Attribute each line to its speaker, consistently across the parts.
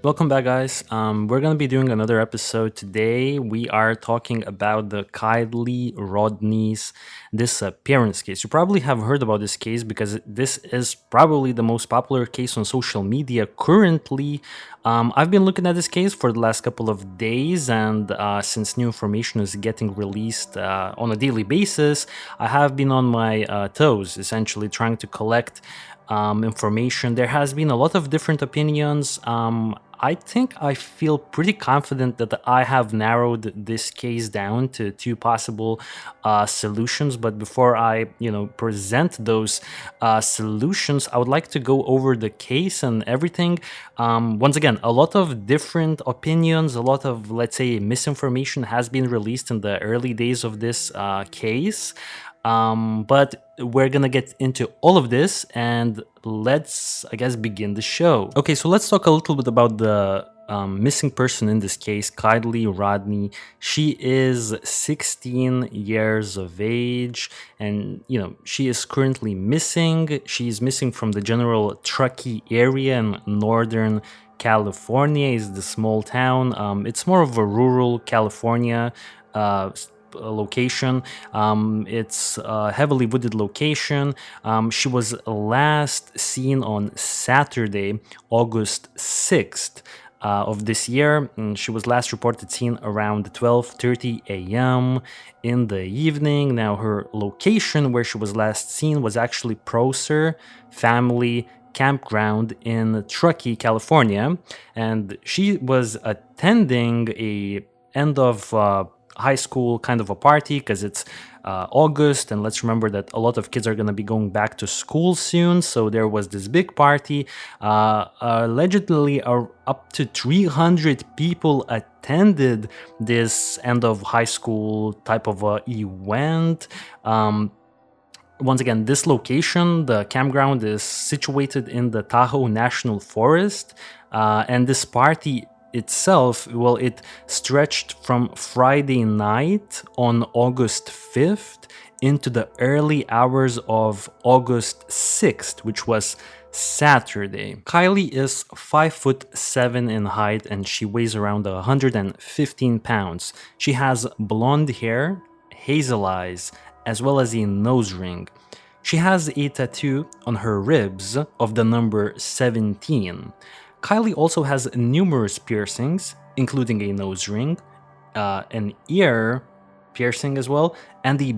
Speaker 1: Welcome back, guys. We're going to be doing another episode today. We are talking about the Kiely Rodni's disappearance case. You probably have heard about this case because this is probably the most popular case on social media currently. I've been looking at this case for the last couple of days, and since new information is getting released on a daily basis, I have been on my toes, essentially trying to collect information. There has been a lot of different opinions. I think I feel pretty confident that I have narrowed this case down to two possible solutions. But before I, present those solutions, I would like to go over the case and everything. Once again, a lot of different opinions, a lot of, let's say, misinformation has been released in the early days of this case. But we're gonna get into all of this and let's, I guess, begin the show. Okay, so let's talk a little bit about the missing person in this case, Kiely Rodni. She is 16 years of age and, she is currently missing. She's missing from the general Truckee area in northern California. Is the small town. It's more of a rural California location. It's a heavily wooded location. She was last seen on Saturday, August 6th. Of this year, and she was last reported seen around 12:30 a.m. in the evening. Now, her location where she was last seen was actually Prosser Family Campground in Truckee, California, and she was attending a end of high school kind of a party because it's August, and let's remember that a lot of kids are going to be going back to school soon. So there was this big party. Allegedly, up to 300 people attended this end of high school type of event. Once again, this location, the campground, is situated in the Tahoe National Forest, and this party itself, well, it stretched from Friday night on August 5th into the early hours of August 6th, which was Saturday. Kiely is 5'7" in height and she weighs around 115 pounds. She has blonde hair, hazel eyes, as well as a nose ring. She has a tattoo on her ribs of the number 17. Kiely also has numerous piercings, including a nose ring, an ear piercing as well, and a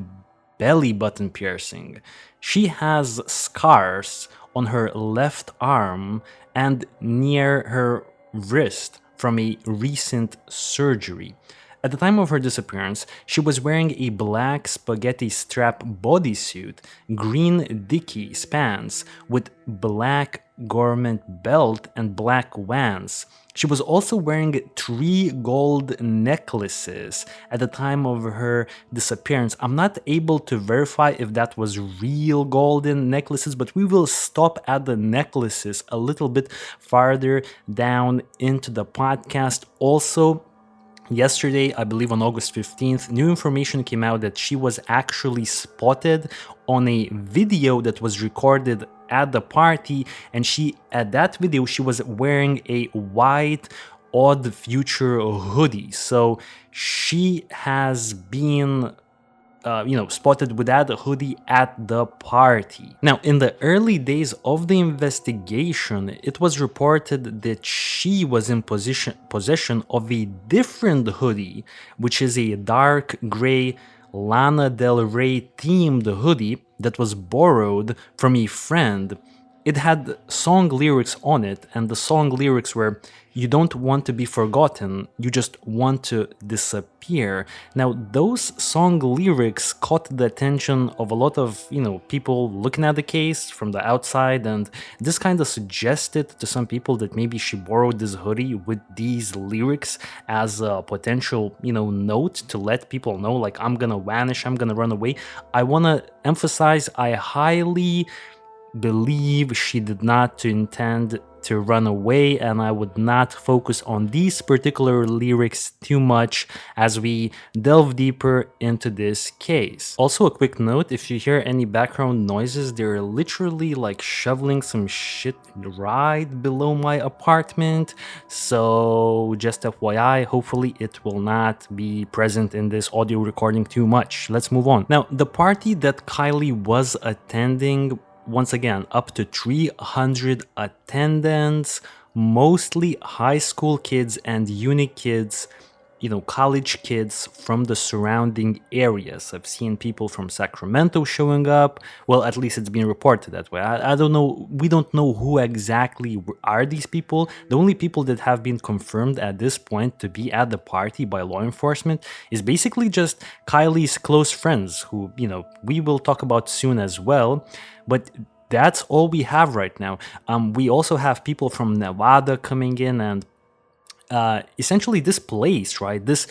Speaker 1: belly button piercing. She has scars on her left arm and near her wrist from a recent surgery. At the time of her disappearance, she was wearing a black spaghetti strap bodysuit, green Dickies pants with black garment belt and black Vans. She was also wearing 3 gold necklaces at the time of her disappearance. I'm not able to verify if that was real golden necklaces, but we will stop at the necklaces a little bit farther down into the podcast. Also, yesterday, I believe on August 15th, new information came out that she was actually spotted on a video that was recorded at the party, and at that video, she was wearing a white Odd Future hoodie. So she has been spotted with that hoodie at the party. Now, in the early days of the investigation, it was reported that she was in possession of a different hoodie, which is a dark gray Lana Del Rey themed hoodie that was borrowed from a friend. It had song lyrics on it, and the song lyrics were, "You don't want to be forgotten, you just want to disappear." Now, those song lyrics caught the attention of a lot of, people looking at the case from the outside, and this kind of suggested to some people that maybe she borrowed this hoodie with these lyrics as a potential, note to let people know, like, I'm gonna vanish, I'm gonna run away. I wanna emphasize, I highly believe she did not to intend to run away, and I would not focus on these particular lyrics too much as we delve deeper into this case. Also, a quick note, if you hear any background noises, they're literally like shoveling some shit right below my apartment, so just FYI, hopefully it will not be present in this audio recording too much. Let's move on. Now, the party that Kiely was attending, once again, up to 300 attendants, mostly high school kids and uni kids, college kids from the surrounding areas. I've seen people from Sacramento showing up. Well, at least it's been reported that way. I don't know. We don't know who exactly are these people. The only people that have been confirmed at this point to be at the party by law enforcement is basically just Kylie's close friends, who, we will talk about soon as well. But that's all we have right now. We also have people from Nevada coming in, and essentially this place, right, this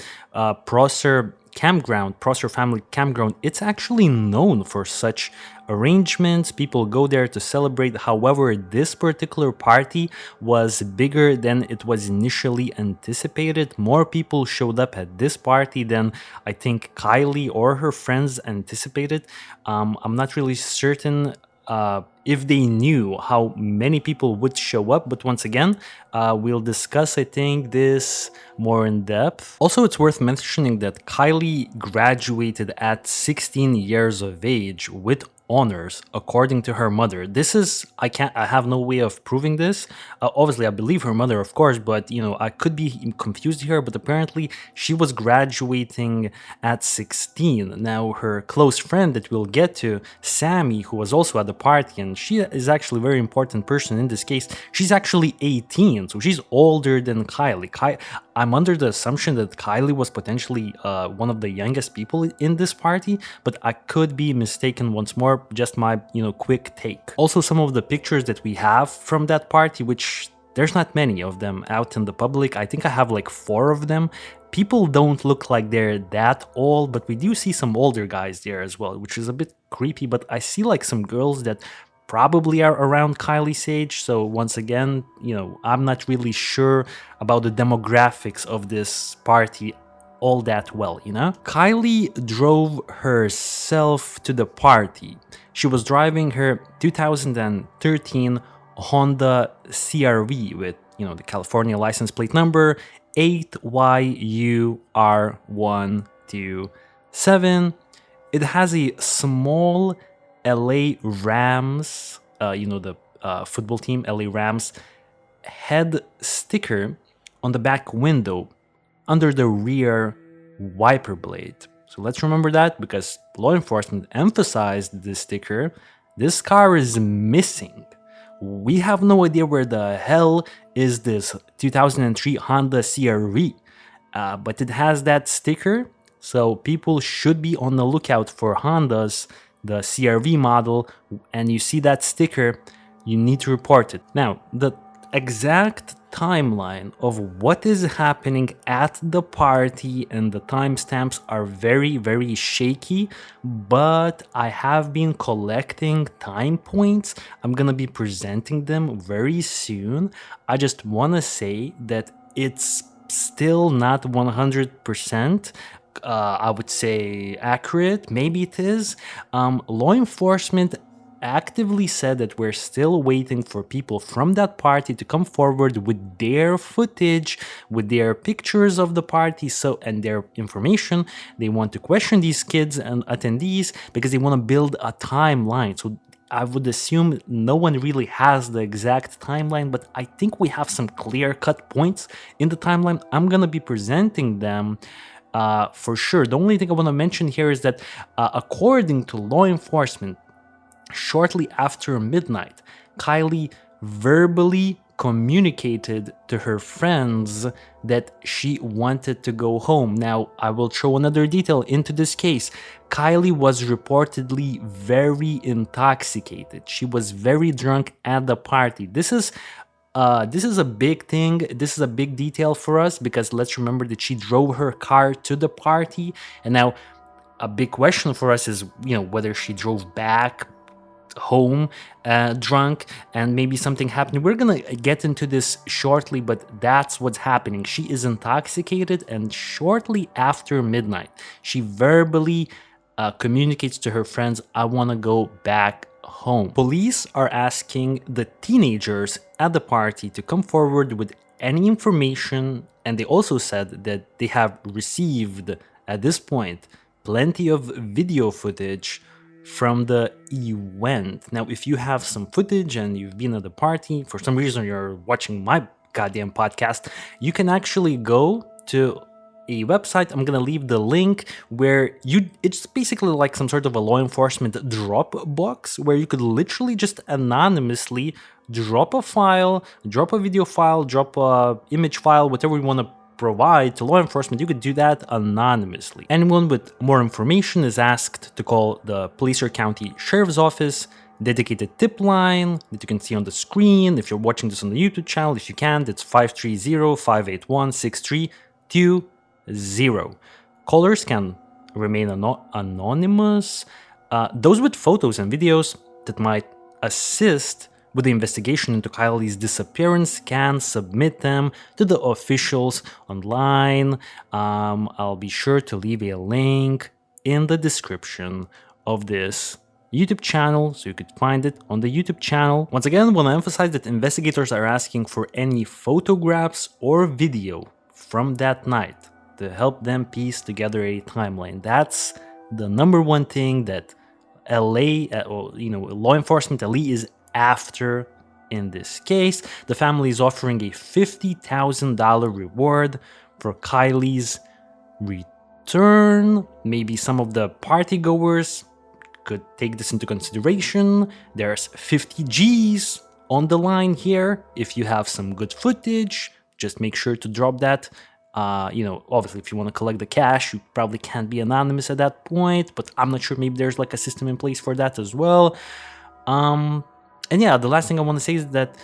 Speaker 1: Prosser campground, Prosser family campground, it's actually known for such arrangements. People go there to celebrate. However, this particular party was bigger than it was initially anticipated. More people showed up at this party than I think Kiely or her friends anticipated. I'm not really certain if they knew how many people would show up, but once again, we'll discuss, I think, this more in depth. Also, it's worth mentioning that Kiely graduated at 16 years of age with honors, according to her mother. This is, I have no way of proving this. Obviously, I believe her mother, of course, but I could be confused here, but apparently she was graduating at 16. Now, her close friend that we'll get to, Sammy, who was also at the party, and she is actually a very important person in this case, she's actually 18, so she's older than Kiely. I'm under the assumption that Kiely was potentially one of the youngest people in this party, but I could be mistaken once more, just my, quick take. Also, some of the pictures that we have from that party, which there's not many of them out in the public. I think I have like 4 of them. People don't look like they're that old, but we do see some older guys there as well, which is a bit creepy, but I see like some girls that probably are around Kylie's age. So once again, I'm not really sure about the demographics of this party all that well, Kiely drove herself to the party. She was driving her 2013 Honda CR-V with, the California license plate number 8YUR127. It has a small LA Rams, the football team, LA Rams, head sticker on the back window under the rear wiper blade. So let's remember that, because law enforcement emphasized this sticker. This car is missing. We have no idea where the hell is this 2003 Honda CR-V, but it has that sticker, so people should be on the lookout for Hondas, the CR-V model, and you see that sticker, you need to report it. Now, the exact timeline of what is happening at the party and the timestamps are very, very shaky, but I have been collecting time points. I'm gonna be presenting them very soon. I just want to say that it's still not 100%. I would say accurate. Maybe it is. Law enforcement actively said that we're still waiting for people from that party to come forward with their footage, with their pictures of the party, and their information. They want to question these kids and attendees because they want to build a timeline. So I would assume no one really has the exact timeline, but I think we have some clear-cut points in the timeline. I'm gonna be presenting them for sure. The only thing I want to mention here is that according to law enforcement, shortly after midnight, Kiely verbally communicated to her friends that she wanted to go home. Now, I will throw another detail into this case. Kiely was reportedly very intoxicated. She was very drunk at the party. This is a big thing. This is a big detail for us, because let's remember that she drove her car to the party, and now a big question for us is, whether she drove back home drunk, and maybe something happened. We're gonna get into this shortly, but that's what's happening. She is intoxicated, and shortly after midnight, she verbally communicates to her friends, I want to go back home. Police are asking the teenagers at the party to come forward with any information, and they also said that they have received at this point plenty of video footage from the event. Now, if you have some footage and you've been at the party, for some reason you're watching my goddamn podcast, you can actually go to a website. I'm gonna leave the link where it's basically like some sort of a law enforcement drop box where you could literally just anonymously drop a file, drop a video file, drop a image file, whatever you want to provide to law enforcement. You could do that anonymously. Anyone with more information is asked to call the police or county sheriff's office. Dedicated tip line that you can see on the screen. If you're watching this on the YouTube channel, if you can, it's 530-581-6320. Callers can remain anonymous. Those with photos and videos that might assist with the investigation into Kiely's disappearance can submit them to the officials online. I'll be sure to leave a link in the description of this YouTube channel so you could find it on the YouTube channel. Once again, I want to emphasize that investigators are asking for any photographs or video from that night to help them piece together a timeline. That's the number one thing that LA, law enforcement LA is after in this case. The family is offering a $50,000 reward for Kiely's return. Maybe some of the partygoers could take this into consideration. There's 50 G's on the line here. If you have some good footage, just make sure to drop that. Obviously, if you want to collect the cash, you probably can't be anonymous at that point, but I'm not sure, maybe there's like a system in place for that as well. And yeah, the last thing I want to say is that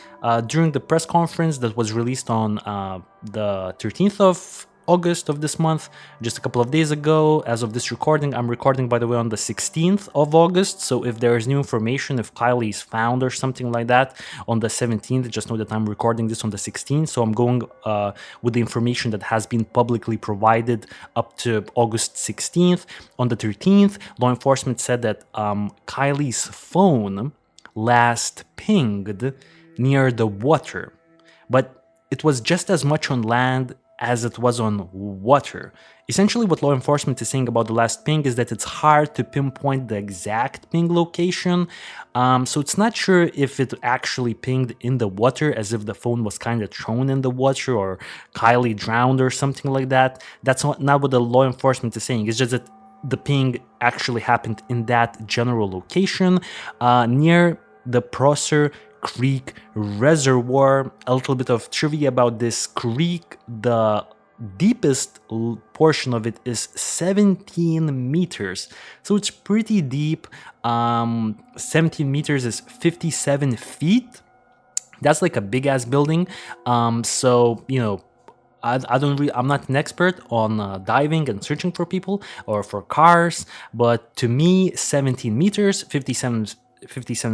Speaker 1: during the press conference that was released on the 13th of August of this month, just a couple of days ago, as of this recording, I'm recording, by the way, on the 16th of August, so if there is new information, if Kiely is found or something like that on the 17th, just know that I'm recording this on the 16th, so I'm going with the information that has been publicly provided up to August 16th. On the 13th, law enforcement said that Kiely's phone last pinged near the water, but it was just as much on land as it was on water. Essentially, what law enforcement is saying about the last ping is that it's hard to pinpoint the exact ping location, so it's not sure if it actually pinged in the water, as if the phone was kind of thrown in the water or Kiely drowned or something like that. That's not what the law enforcement is saying. It's just that the ping actually happened in that general location near the Prosser Creek Reservoir. A little bit of trivia about this creek: the deepest portion of it is 17 meters, so it's pretty deep. 17 meters is 57 feet. That's like a big ass building. I'm not an expert on diving and searching for people or for cars, but to me, 17 meters, 57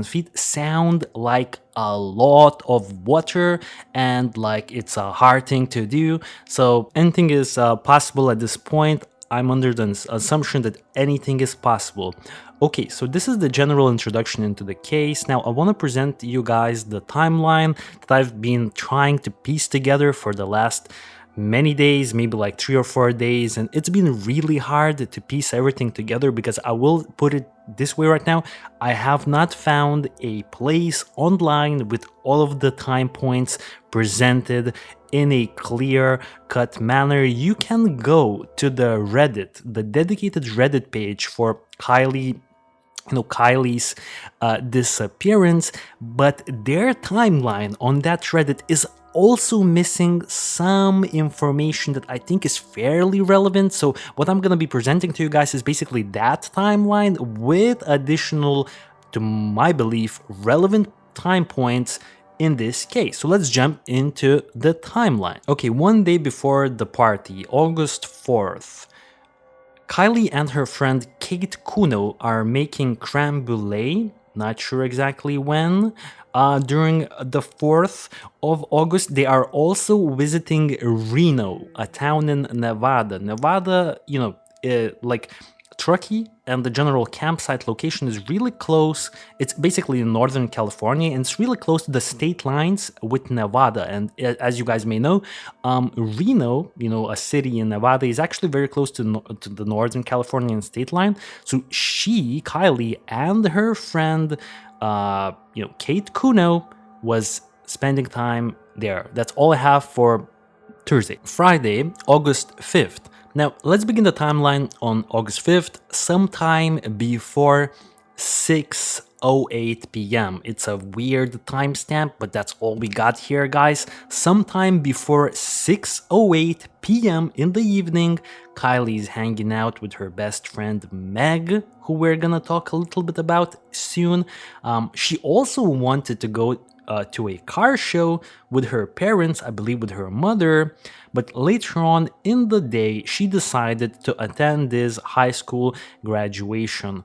Speaker 1: feet sound like a lot of water, and like it's a hard thing to do. So anything is possible at this point. I'm under the assumption that anything is possible. Okay, so this is the general introduction into the case. Now I want to present to you guys the timeline that I've been trying to piece together for the last many days, maybe like 3 or 4 days, and it's been really hard to piece everything together because I will put it this way right now: I have not found a place online with all of the time points presented in a clear-cut manner. You can go to the Reddit, the dedicated Reddit page for Kiely's disappearance, but their timeline on that Reddit is also missing some information that I think is fairly relevant. So what I'm going to be presenting to you guys is basically that timeline with additional, to my belief, relevant time points in this case. So let's jump into the timeline. Okay, one day before the party, August 4th, Kiely and her friend Kate Kuno are making creme brulee Not sure exactly when. During the 4th of August, they are also visiting Reno, a town in Nevada. Nevada, like Truckee and the general campsite location is really close. It's basically in Northern California, and it's really close to the state lines with Nevada. And as you guys may know, Reno, a city in Nevada, is actually very close to the Northern Californian state line. So Kylie, and her friend, Kate Kuno, was spending time there. That's all I have for Thursday. Friday, August 5th. Now, let's begin the timeline on August 5th, sometime before 6:08 p.m. It's a weird timestamp, but that's all we got here, guys. Sometime before 6:08 p.m. in the evening, Kylie's hanging out with her best friend Meg, who we're gonna talk a little bit about soon. She also wanted to go to a car show with her parents, I believe with her mother, but later on in the day, she decided to attend this high school graduation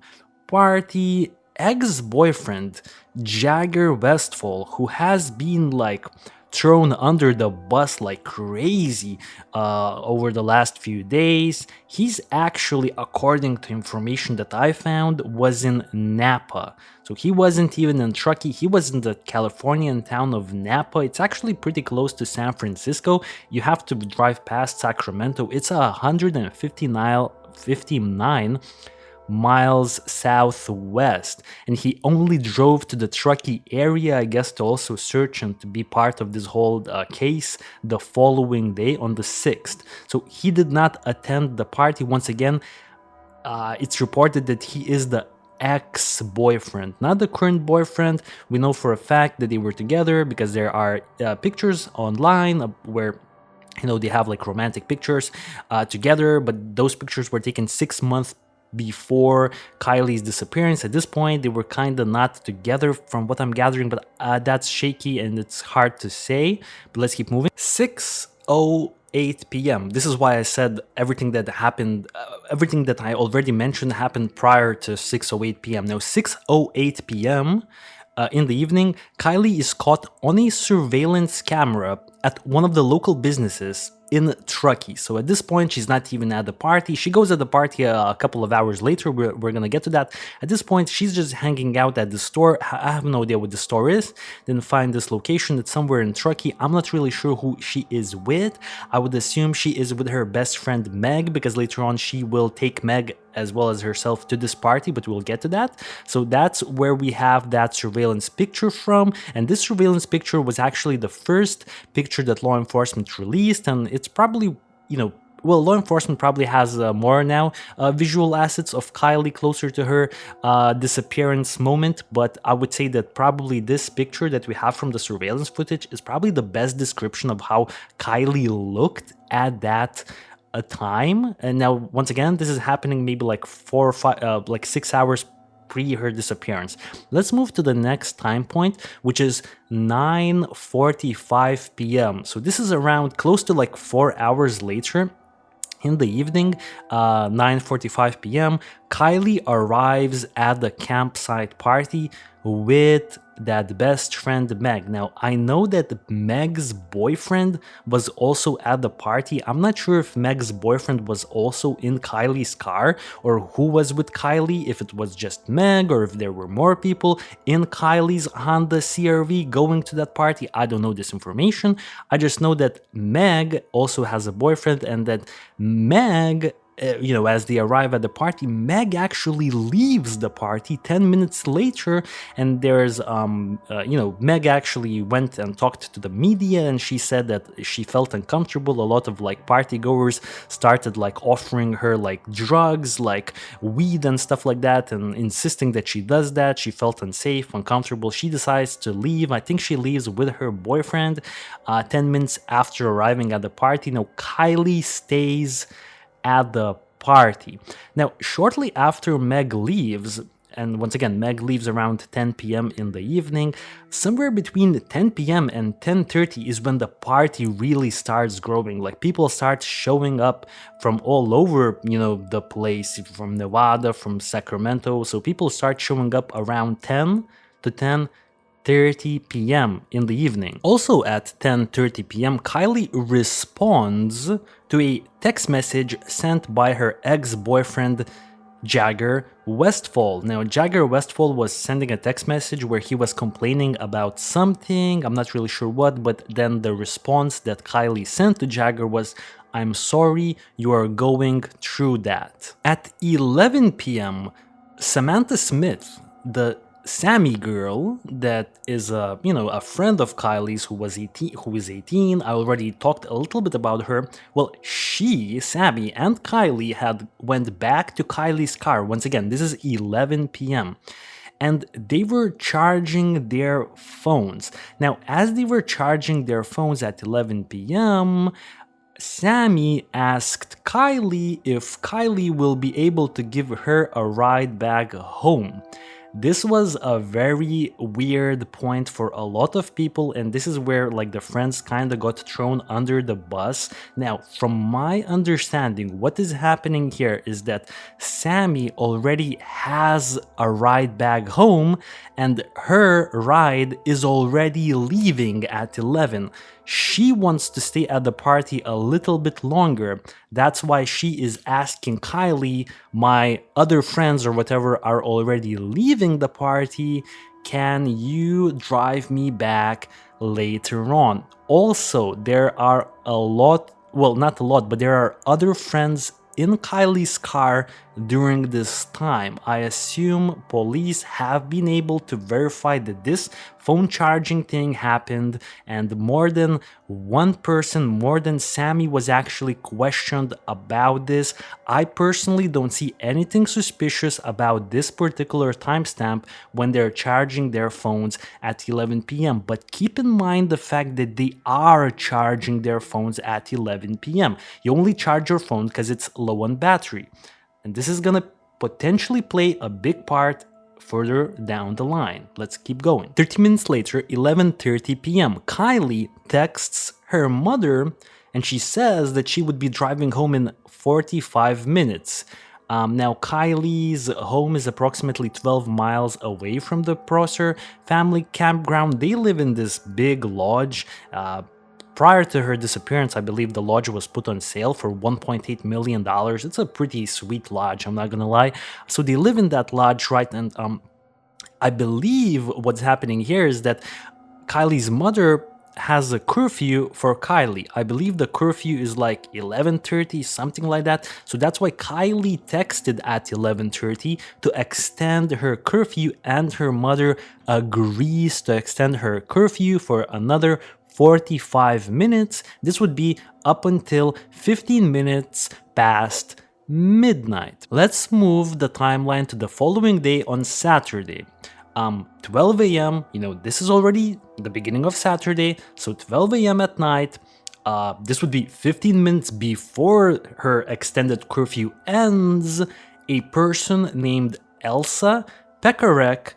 Speaker 1: party. Ex-boyfriend Jagger Westfall, who has been like thrown under the bus like crazy over the last few days. He's actually, according to information that I found, was in Napa. So he wasn't even in Truckee, he was in the Californian town of Napa. It's actually pretty close to San Francisco. You have to drive past Sacramento. It's 159 miles southwest, and he only drove to the Truckee area, I guess, to also search and to be part of this whole case the following day on the 6th. So he did not attend the party. Once again, it's reported that he is the ex-boyfriend, not the current boyfriend. We know for a fact that they were together because there are pictures online where they have like romantic pictures together, but those pictures were taken 6 months before Kylie's disappearance. At this point, they were kind of not together from what I'm gathering, but that's shaky and it's hard to say. But let's keep moving. 6:08 p.m. This is why I said everything that happened, everything that I already mentioned happened prior to 6:08 p.m. Now, 6:08 p.m. In the evening, Kylie is caught on a surveillance camera at one of the local businesses in Truckee. So at this point, she's not even at the party. She goes at the party a couple of hours later. We're gonna get to that. At this point, she's just hanging out at the store. I have no idea what the store is. Didn't find this location. It's somewhere in Truckee. I'm not really sure who she is with. I would assume she is with her best friend Meg, because later on she will take Meg as well as herself to this party, but we'll get to that. So that's where we have that surveillance picture from, and this surveillance picture was actually the first picture that law enforcement released, and it's probably, law enforcement probably has more now visual assets of Kylie closer to her disappearance moment, but I would say that probably this picture that we have from the surveillance footage is probably the best description of how Kylie looked at that a time. And now, once again, this is happening maybe like 4 or 5, like 6 hours pre her disappearance. Let's move to the next time point, which is 9:45 p.m. So this is around close to like 4 hours later. In the evening, 9:45 p.m., Kylie arrives at the campsite party with that best friend Meg. Now, I know that Meg's boyfriend was also at the party. I'm not sure if Meg's boyfriend was also in Kylie's car or who was with Kylie, if it was just Meg or if there were more people in Kylie's Honda CR-V going to that party. I don't know this information. I just know that Meg also has a boyfriend, and that Meg, as they arrive at the party, Meg actually leaves the party 10 minutes later, and there's, Meg actually went and talked to the media, and she said that she felt uncomfortable. A lot of like party goers started like offering her like drugs, like weed and stuff like that, and insisting that she does that. She felt unsafe, uncomfortable. She decides to leave. I think she leaves with her boyfriend 10 minutes after arriving at the party. Now, Kylie stays at the party. Now, shortly after Meg leaves, and once again, Meg leaves around 10 p.m. in the evening. Somewhere between 10 p.m. and 10:30 is when the party really starts growing. Like, people start showing up from all over, the place, from Nevada, from Sacramento. So people start showing up around 10 to 10:30 p.m. in the evening. Also at 10:30 p.m., Kiely responds to a text message sent by her ex-boyfriend Jagger Westfall. Now, Jagger Westfall was sending a text message where he was complaining about something, I'm not really sure what, but then the response that Kiely sent to Jagger was, "I'm sorry, you are going through that." At 11 p.m., Samantha Smith, the Sammy girl that is a friend of Kiely's who is 18. I already talked a little bit about her. Well, Sammy and Kiely went back to Kiely's car. Once again, this is 11 p.m. and they were charging their phones. Now, as they were charging their phones at 11 p.m., Sammy asked Kiely if Kiely will be able to give her a ride back home. This was a very weird point for a lot of people, and this is where the friends kind of got thrown under the bus. Now, from my understanding, what is happening here is that Sammy already has a ride back home, and her ride is already leaving at 11. She wants to stay at the party a little bit longer. That's why she is asking Kiely, "My other friends or whatever are already leaving the party. Can you drive me back later on?" Also, there are not a lot, but there are other friends in Kiely's car during this time. I assume police have been able to verify that this phone charging thing happened, and more than one person, more than Sammy, was actually questioned about this. I personally don't see anything suspicious about this particular timestamp when they're charging their phones at 11 p.m. But keep in mind the fact that they are charging their phones at 11 p.m. You only charge your phone because it's low on battery. And this is gonna potentially play a big part further down the line. Let's keep going. 30 minutes later, 11:30 p.m., Kiely texts her mother and she says that she would be driving home in 45 minutes. Now, Kiely's home is approximately 12 miles away from the Prosser family campground. They live in this big lodge. Prior to her disappearance, I believe the lodge was put on sale for $1.8 million. It's a pretty sweet lodge, I'm not gonna lie. So they live in that lodge, right? And I believe what's happening here is that Kiely's mother has a curfew for Kiely. I believe the curfew is 11:30, something like that. So that's why Kiely texted at 11:30 to extend her curfew, and her mother agrees to extend her curfew for another 45 minutes. This would be up until 15 minutes past midnight. Let's move the timeline to the following day on Saturday. 12 a.m., this is already the beginning of Saturday, so 12 a.m. at night, this would be 15 minutes before her extended curfew ends, a person named Elsa Pekarek,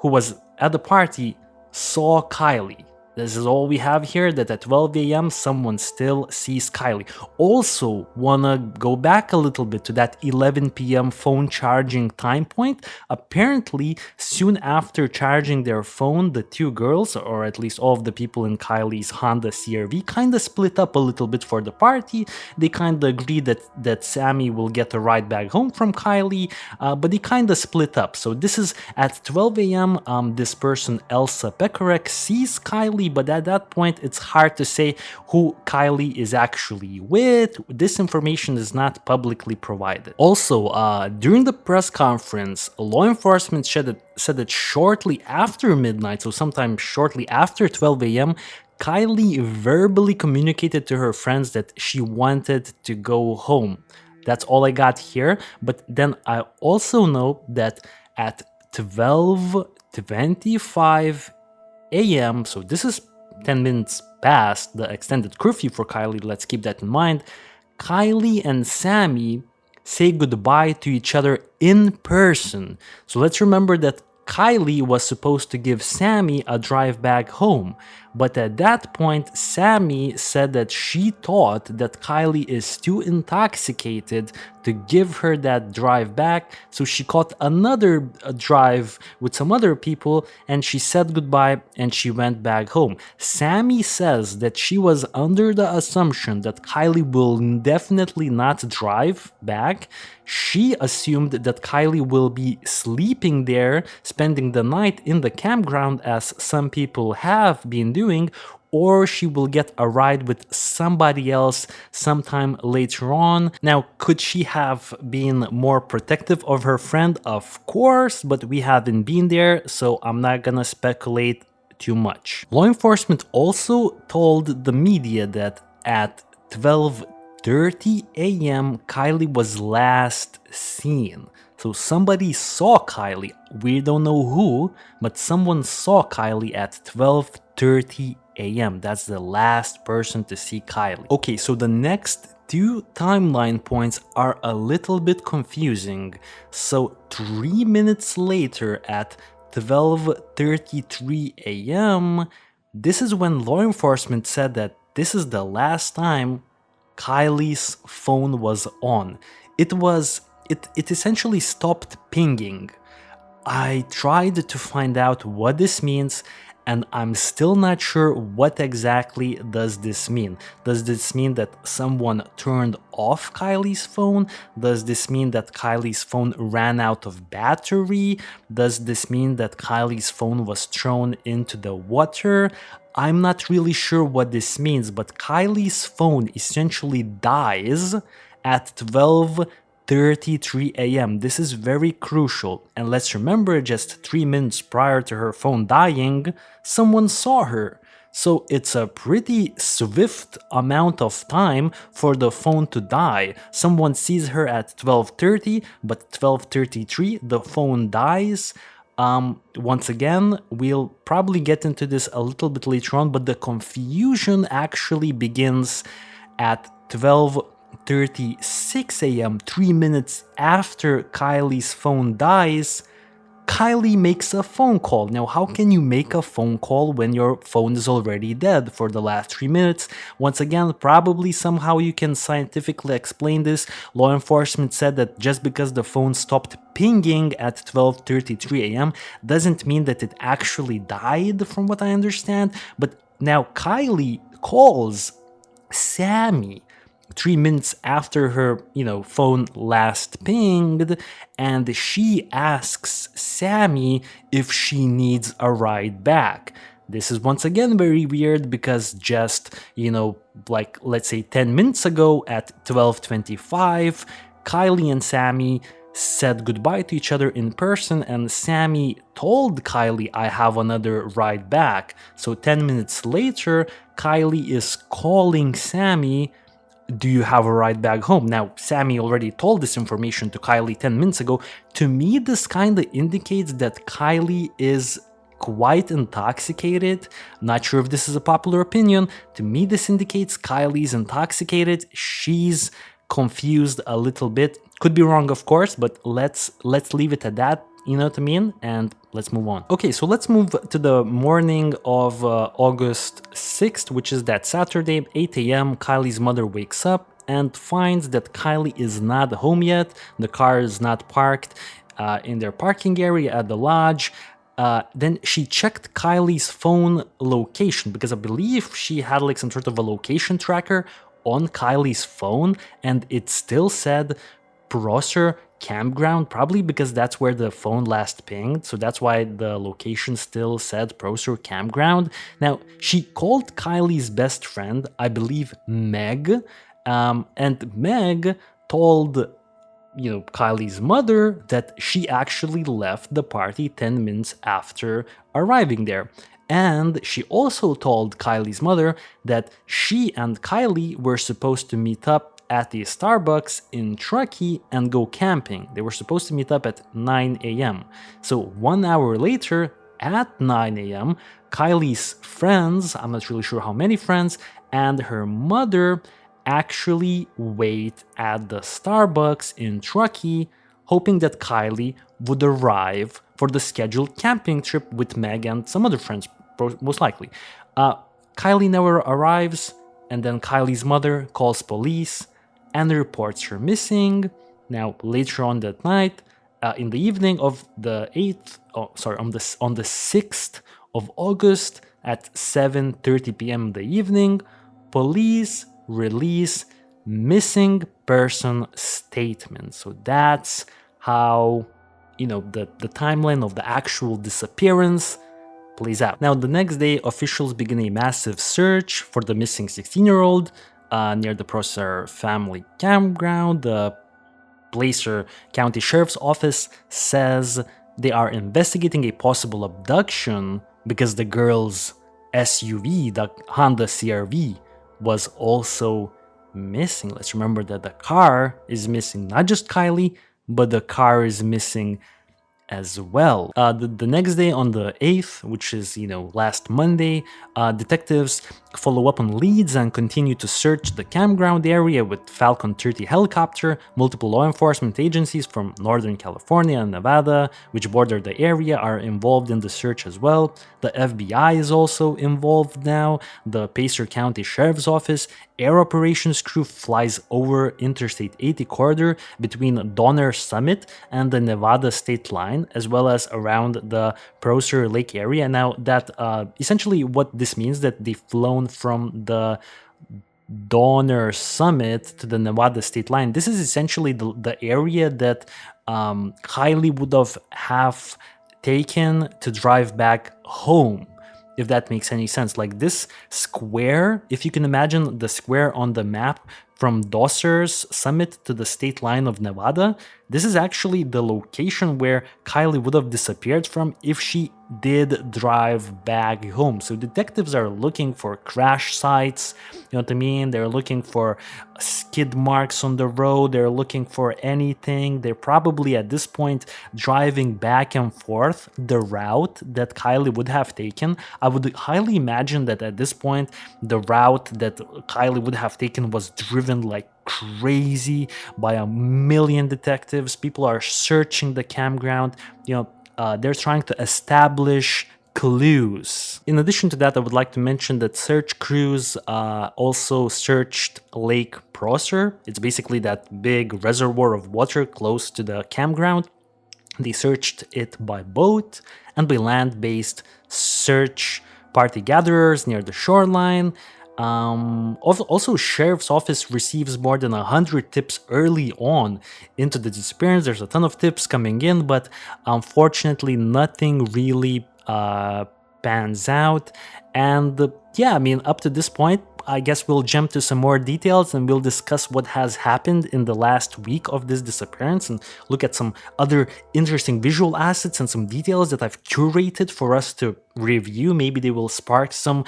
Speaker 1: who was at the party, saw Kiely. This is all we have here, that at 12 a.m. someone still sees Kiely. Also, wanna go back a little bit to that 11 p.m. phone charging time point. Apparently, soon after charging their phone, the two girls, or at least all of the people in Kiely's Honda CR-V, kinda split up a little bit for the party. They kinda agreed that Sammy will get a ride back home from Kiely, but they kinda split up. So this is at 12 a.m. This person, Elsa Pekarek, sees Kiely, but at that point it's hard to say who Kiely is actually with. This information is not publicly provided. Also, during the press conference, law enforcement said that shortly after midnight, so sometime shortly after 12 a.m., Kiely verbally communicated to her friends that she wanted to go home. That's all I got here, but then I also know that at 12:25 a.m., so this is 10 minutes past the extended curfew for Kiely, let's keep that in mind, Kiely and Sammy say goodbye to each other in person. So let's remember that Kiely was supposed to give Sammy a drive back home, but at that point, Sammy said that she thought that Kiely is too intoxicated to give her that drive back, so she caught another drive with some other people and she said goodbye and she went back home. Sammy says that she was under the assumption that Kiely will definitely not drive back. She assumed that Kiely will be sleeping there, spending the night in the campground as some people have been doing, or she will get a ride with somebody else sometime later on. Now, could she have been more protective of her friend? Of course, but we haven't been there, so I'm not gonna speculate too much. Law enforcement also told the media that at 12:30 a.m. Kiely was last seen. So somebody saw Kiely. We don't know who, but someone saw Kiely at 12:30 a.m. That's the last person to see Kiely. Okay, so the next two timeline points are a little bit confusing. So 3 minutes later at 12:33 a.m., this is when law enforcement said that this is the last time Kiely's phone was on. It essentially stopped pinging. I tried to find out what this means, and I'm still not sure what exactly does this mean. Does this mean that someone turned off Kiely's phone? Does this mean that Kiely's phone ran out of battery? Does this mean that Kiely's phone was thrown into the water? I'm not really sure what this means, but Kiely's phone essentially dies at 12:33 a.m. This is very crucial, and let's remember just 3 minutes prior to her phone dying, someone saw her. So it's a pretty swift amount of time for the phone to die. Someone sees her at 12:30, but 12:33 the phone dies. Once again, we'll probably get into this a little bit later on, but the confusion actually begins at 12:36 a.m., 3 minutes after Kiely's phone dies. Kiely makes a phone call. Now, how can you make a phone call when your phone is already dead for the last 3 minutes? Once again, probably somehow you can scientifically explain this. Law enforcement said that just because the phone stopped pinging at 12:33 a.m. doesn't mean that it actually died, from what I understand. But now Kiely calls Sammy 3 minutes after her, phone last pinged, and she asks Sammy if she needs a ride back. This is once again very weird because just, like let's say 10 minutes ago at 12:25, Kiely and Sammy said goodbye to each other in person, and Sammy told Kiely, I have another ride back. So 10 minutes later, Kiely is calling Sammy, do you have a ride back home? Now, Sammy already told this information to Kiely 10 minutes ago. To me, this kind of indicates that Kiely is quite intoxicated. Not sure if this is a popular opinion. To me, this indicates Kylie's intoxicated. She's confused a little bit. Could be wrong, of course, but let's leave it at that. You know what I mean? And let's move on. Okay, so let's move to the morning of August 6th, which is that Saturday, 8 a.m. Kylie's mother wakes up and finds that Kiely is not home yet. The car is not parked in their parking area at the lodge. Then she checked Kylie's phone location because I believe she had like some sort of a location tracker on Kylie's phone, and it still said Prosser Campground, probably because that's where the phone last pinged, so that's why the location still said Prosser Campground. Now, she called Kylie's best friend, I believe Meg, and Meg told Kylie's mother that she actually left the party 10 minutes after arriving there. And she also told Kylie's mother that she and Kiely were supposed to meet up at the Starbucks in Truckee and go camping. They were supposed to meet up at 9 a.m. So 1 hour later, at 9 a.m., Kylie's friends, I'm not really sure how many friends, and her mother actually wait at the Starbucks in Truckee, hoping that Kiely would arrive for the scheduled camping trip with Meg and some other friends, most likely. Kiely never arrives, and then Kylie's mother calls police and reports her missing. Now, later on that night, in the evening of the 8th, on the 6th of August at 7:30 p.m. in the evening, police release missing person statement. So that's how, the timeline of the actual disappearance plays out. Now, the next day, officials begin a massive search for the missing 16-year-old near the Prosser family campground. The Placer County Sheriff's Office says they are investigating a possible abduction because the girl's SUV, the Honda CRV, was also missing. Let's remember that the car is missing, not just Kiely, but the car is missing as well. The next day, on the 8th, which is, last Monday, detectives follow up on leads and continue to search the campground area with Falcon 30 helicopter. Multiple law enforcement agencies from Northern California and Nevada, which border the area, are involved in the search as well. The FBI is also involved now. The Placer County Sheriff's Office air operations crew flies over Interstate 80 corridor between Donner Summit and the Nevada state line, as well as around the Prosser Lake area. Now, that essentially what this means, that they've flown from the Donner Summit to the Nevada state line. This is essentially the area that Kiely would have taken to drive back home, if that makes any sense. Like this square, if you can imagine the square on the map from Dosser's Summit to the state line of Nevada, this is actually the location where Kiely would have disappeared from if she did drive back home. So detectives are looking for crash sites, you know what I mean? They're looking for skid marks on the road, they're looking for anything. They're probably at this point driving back and forth the route that Kiely would have taken. I would highly imagine that at this point, the route that Kiely would have taken was driven like crazy by a million detectives. People are searching the campground. They're trying to establish clues. In addition to that, I would like to mention that search crews also searched Lake Prosser. It's basically that big reservoir of water close to the campground. They searched it by boat and by land-based search party gatherers near the shoreline. Also, Sheriff's Office receives more than 100 tips early on into the disappearance. There's a ton of tips coming in, but unfortunately, nothing really pans out. And up to this point, I guess we'll jump to some more details and we'll discuss what has happened in the last week of this disappearance and look at some other interesting visual assets and some details that I've curated for us to review. Maybe they will spark some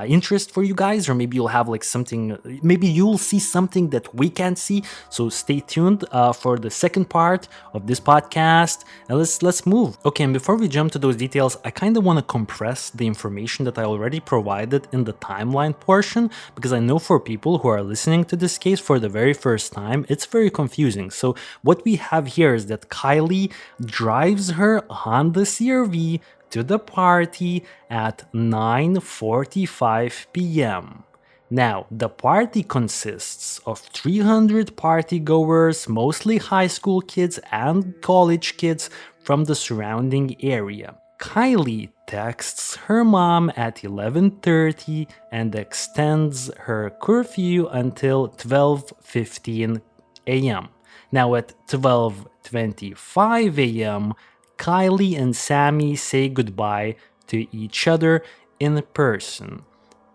Speaker 1: interest for you guys, or maybe you'll have like something, maybe you'll see something that we can't see. So stay tuned for the second part of this podcast, and let's move. Okay, and before we jump to those details, I kind of want to compress the information that I already provided in the timeline portion, because I know for people who are listening to this case for the very first time, it's very confusing. So what we have here is that Kiely drives her Honda CRV to the party at 9:45 p.m. Now, the party consists of 300 partygoers, mostly high school kids and college kids from the surrounding area. Kiely texts her mom at 11:30 and extends her curfew until 12:15 a.m. Now, at 12:25 a.m., Kiely and Sammy say goodbye to each other in person.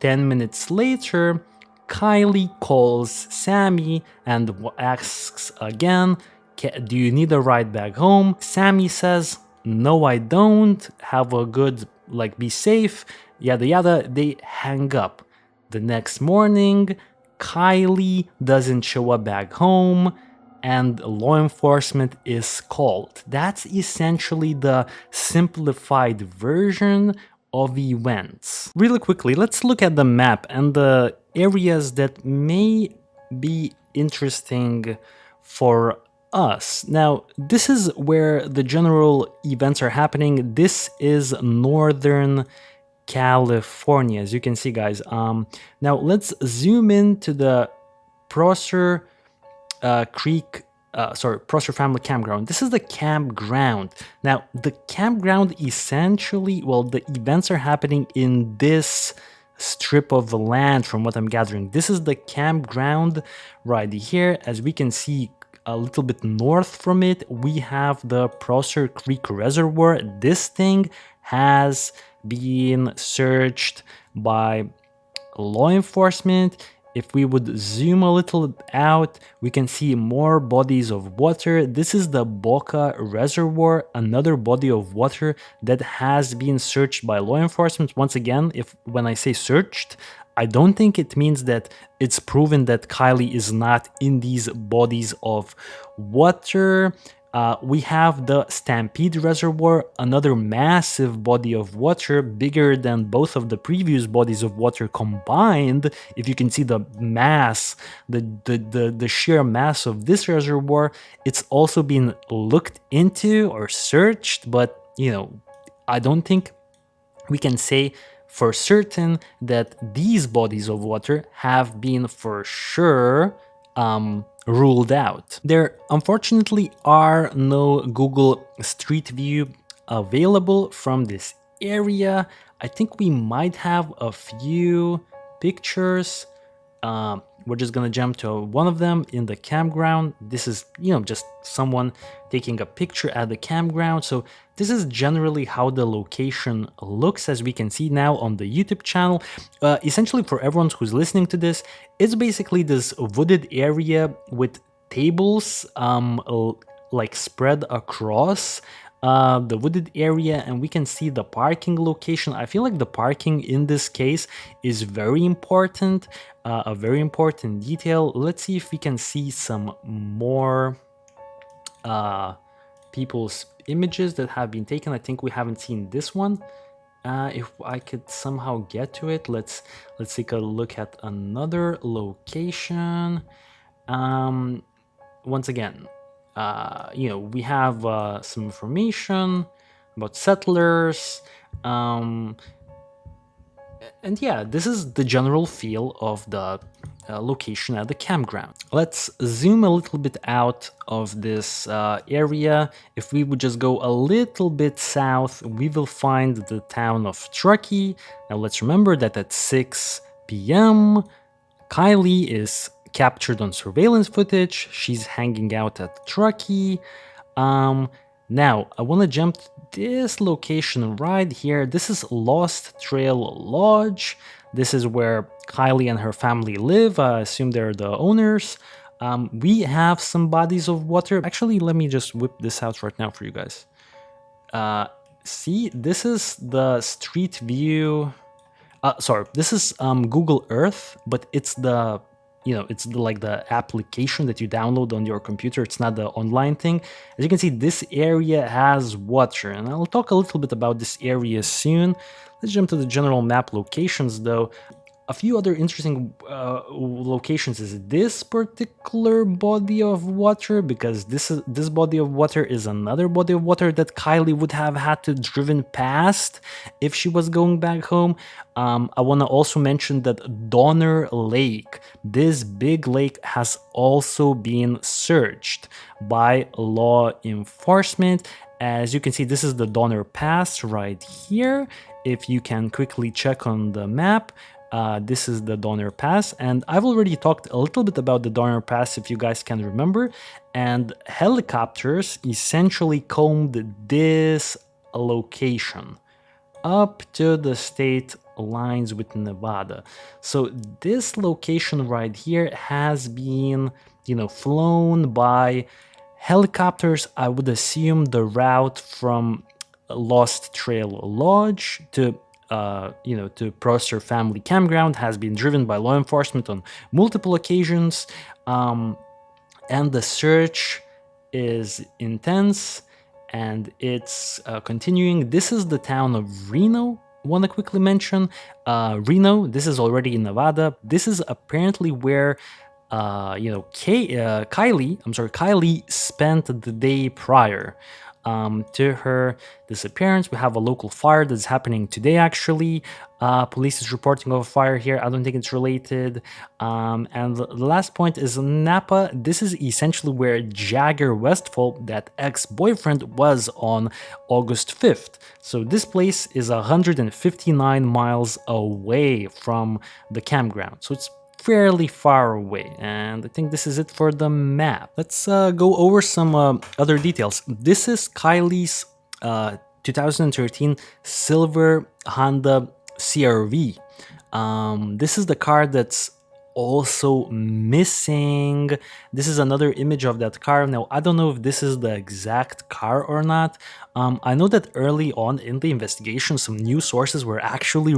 Speaker 1: 10 minutes later, Kiely calls Sammy and asks again, "Do you need a ride back home?" Sammy says, "No, I don't. Have a good, be safe, yada yada." They hang up. The next morning, Kiely doesn't show up back home, and law enforcement is called. That's essentially the simplified version of events. Really quickly, let's look at the map and the areas that may be interesting for us. Now, this is where the general events are happening. This is Northern California, as you can see, guys. Now let's zoom into the Prosser Prosser Family Campground. This is the campground. Now, the campground essentially, well, the events are happening in this strip of land from what I'm gathering. This is the campground right here. As we can see a little bit north from it, we have the Prosser Creek Reservoir. This thing has been searched by law enforcement. If we would zoom a little out, we can see more bodies of water. This is the Boca Reservoir, another body of water that has been searched by law enforcement. Once again, when I say searched, I don't think it means that it's proven that Kiely is not in these bodies of water. We have the Stampede Reservoir, another massive body of water, bigger than both of the previous bodies of water combined. If you can see the mass, the sheer mass of this reservoir, it's also been looked into or searched, but I don't think we can say for certain that these bodies of water have been for sure ruled out. There unfortunately are no Google Street View available from this area. I think we might have a few pictures. We're just gonna jump to one of them in the campground. This is, just someone taking a picture at the campground. So this is generally how the location looks, as we can see now on the YouTube channel. Essentially, for everyone who's listening to this, it's basically this wooded area with tables like spread across the wooded area, and we can see the parking location. I feel like the parking in this case is very important, a very important detail. Let's see if we can see some more people's images that have been taken. I think we haven't seen this one. If I could somehow get to it, let's take a look at another location. Once again, we have some information about settlers, and yeah, this is the general feel of the location at the campground. Let's zoom a little bit out of this area. If we would just go a little bit south, we will find the town of Truckee. Now let's remember that at 6 p.m. Kiely is captured on surveillance footage. She's hanging out at Truckee. Now, I want to jump to this location right here. This is Lost Trail Lodge. This is where Kiely and her family live. I assume they're the owners. We have some bodies of water. Actually, let me just whip this out right now for you guys. See, this is the Street View. Sorry, this is Google Earth, but it's the like the application that you download on your computer. It's not the online thing. As you can see, this area has water, and I'll talk a little bit about this area soon. Let's jump to the general map locations, though. A few other interesting locations is this particular body of water, because this body of water is another body of water that Kiely would have had to driven past if she was going back home. I want to also mention that Donner Lake, this big lake, has also been searched by law enforcement. As you can see, this is the Donner Pass right here. If you can quickly check on the map, this is the Donner Pass, and I've already talked a little bit about the Donner Pass, if you guys can remember, and helicopters essentially combed this location up to the state lines with Nevada. So this location right here has been, flown by helicopters. I would assume the route from Lost Trail Lodge to Prosser Family Campground has been driven by law enforcement on multiple occasions, and the search is intense, and it's continuing. This is the town of Reno. Want to quickly mention Reno. This is already in Nevada. This is apparently where Kylie spent the day prior to her disappearance. We have a local fire that's happening today, actually. Police is reporting of a fire here. I don't think it's related. And the last point is Napa. This is essentially where Jagger Westfall, that ex-boyfriend, was on August 5th. So this place is 159 miles away from the campground. So it's fairly far away, and I think this is it for the map. Let's go over some other details. This is Kylie's 2013 silver Honda CRV. This is the car that's also missing. This is another image of that car. Now, I don't know if this is the exact car or not. I know that early on in the investigation, some news sources were actually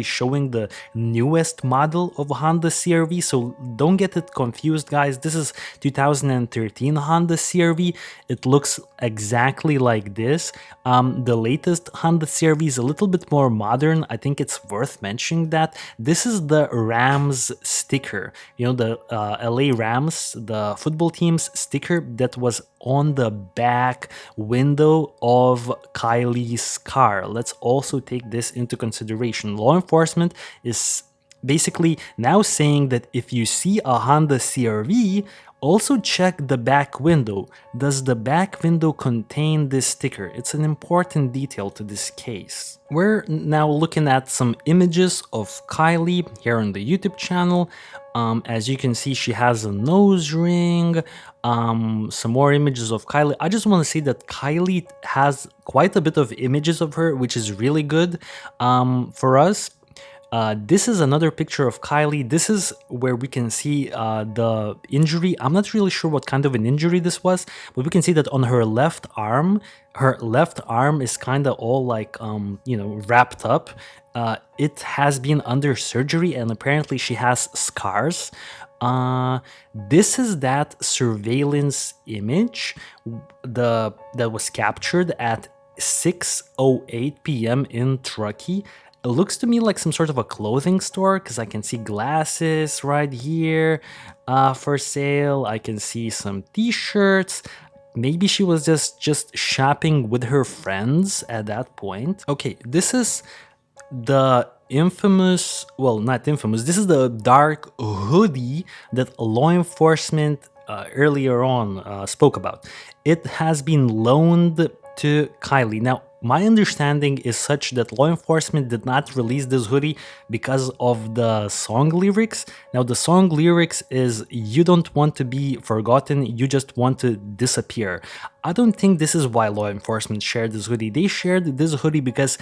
Speaker 1: showing the newest model of Honda CRV. So don't get it confused, guys. This is 2013 Honda CRV. It looks exactly like this. The latest Honda CRV is a little bit more modern. I think it's worth mentioning that this is the Rams sticker. You know, the LA Rams, the football team's sticker that was on the back window of Kylie's car. Let's also take this into consideration. Law enforcement is basically now saying that if you see a Honda CRV, also check the back window. Does the back window contain this sticker? It's an important detail to this case. We're now looking at some images of Kylie here on the YouTube channel. As you can see, she has a nose ring, some more images of Kylie. I just want to say that Kylie has quite a bit of images of her, which is really good for us. This is another picture of Kylie. This is where we can see the injury. I'm not really sure what kind of an injury this was, but we can see that on her left arm is kind of all like, wrapped up. It has been under surgery, and apparently she has scars. This is that surveillance image that was captured at 6:08 p.m. in Truckee. It looks to me like some sort of a clothing store, because I can see glasses right here for sale. I can see some t-shirts. Maybe she was just shopping with her friends at that point. Okay, this is the infamous, well, not infamous, this is the dark hoodie that law enforcement earlier on spoke about. It has been loaned to Kylie. Now, my understanding is such that law enforcement did not release this hoodie because of the song lyrics. Now, the song lyrics is, you don't want to be forgotten, you just want to disappear. I don't think this is why law enforcement shared this hoodie. They shared this hoodie because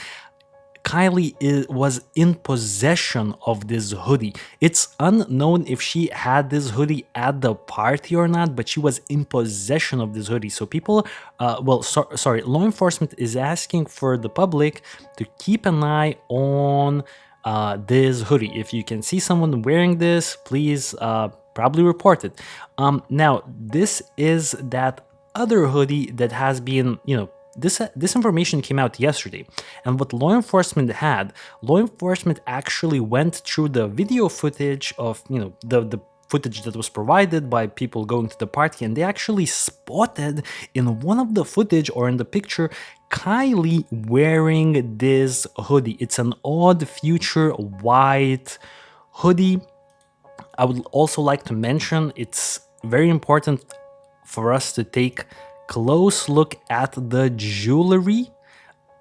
Speaker 1: Kylie was in possession of this hoodie. It's unknown if she had this hoodie at the party or not, but she was in possession of this hoodie. So people, law enforcement is asking for the public to keep an eye on this hoodie. If you can see someone wearing this, please probably report it. Now, this is that other hoodie that has been, this information came out yesterday, and what law enforcement actually went through the video footage of, the footage that was provided by people going to the party, and they actually spotted in one of the footage, or in the picture, Kylie wearing this hoodie. It's an odd future white hoodie. I would also like to mention, it's very important for us to take close look at the jewelry.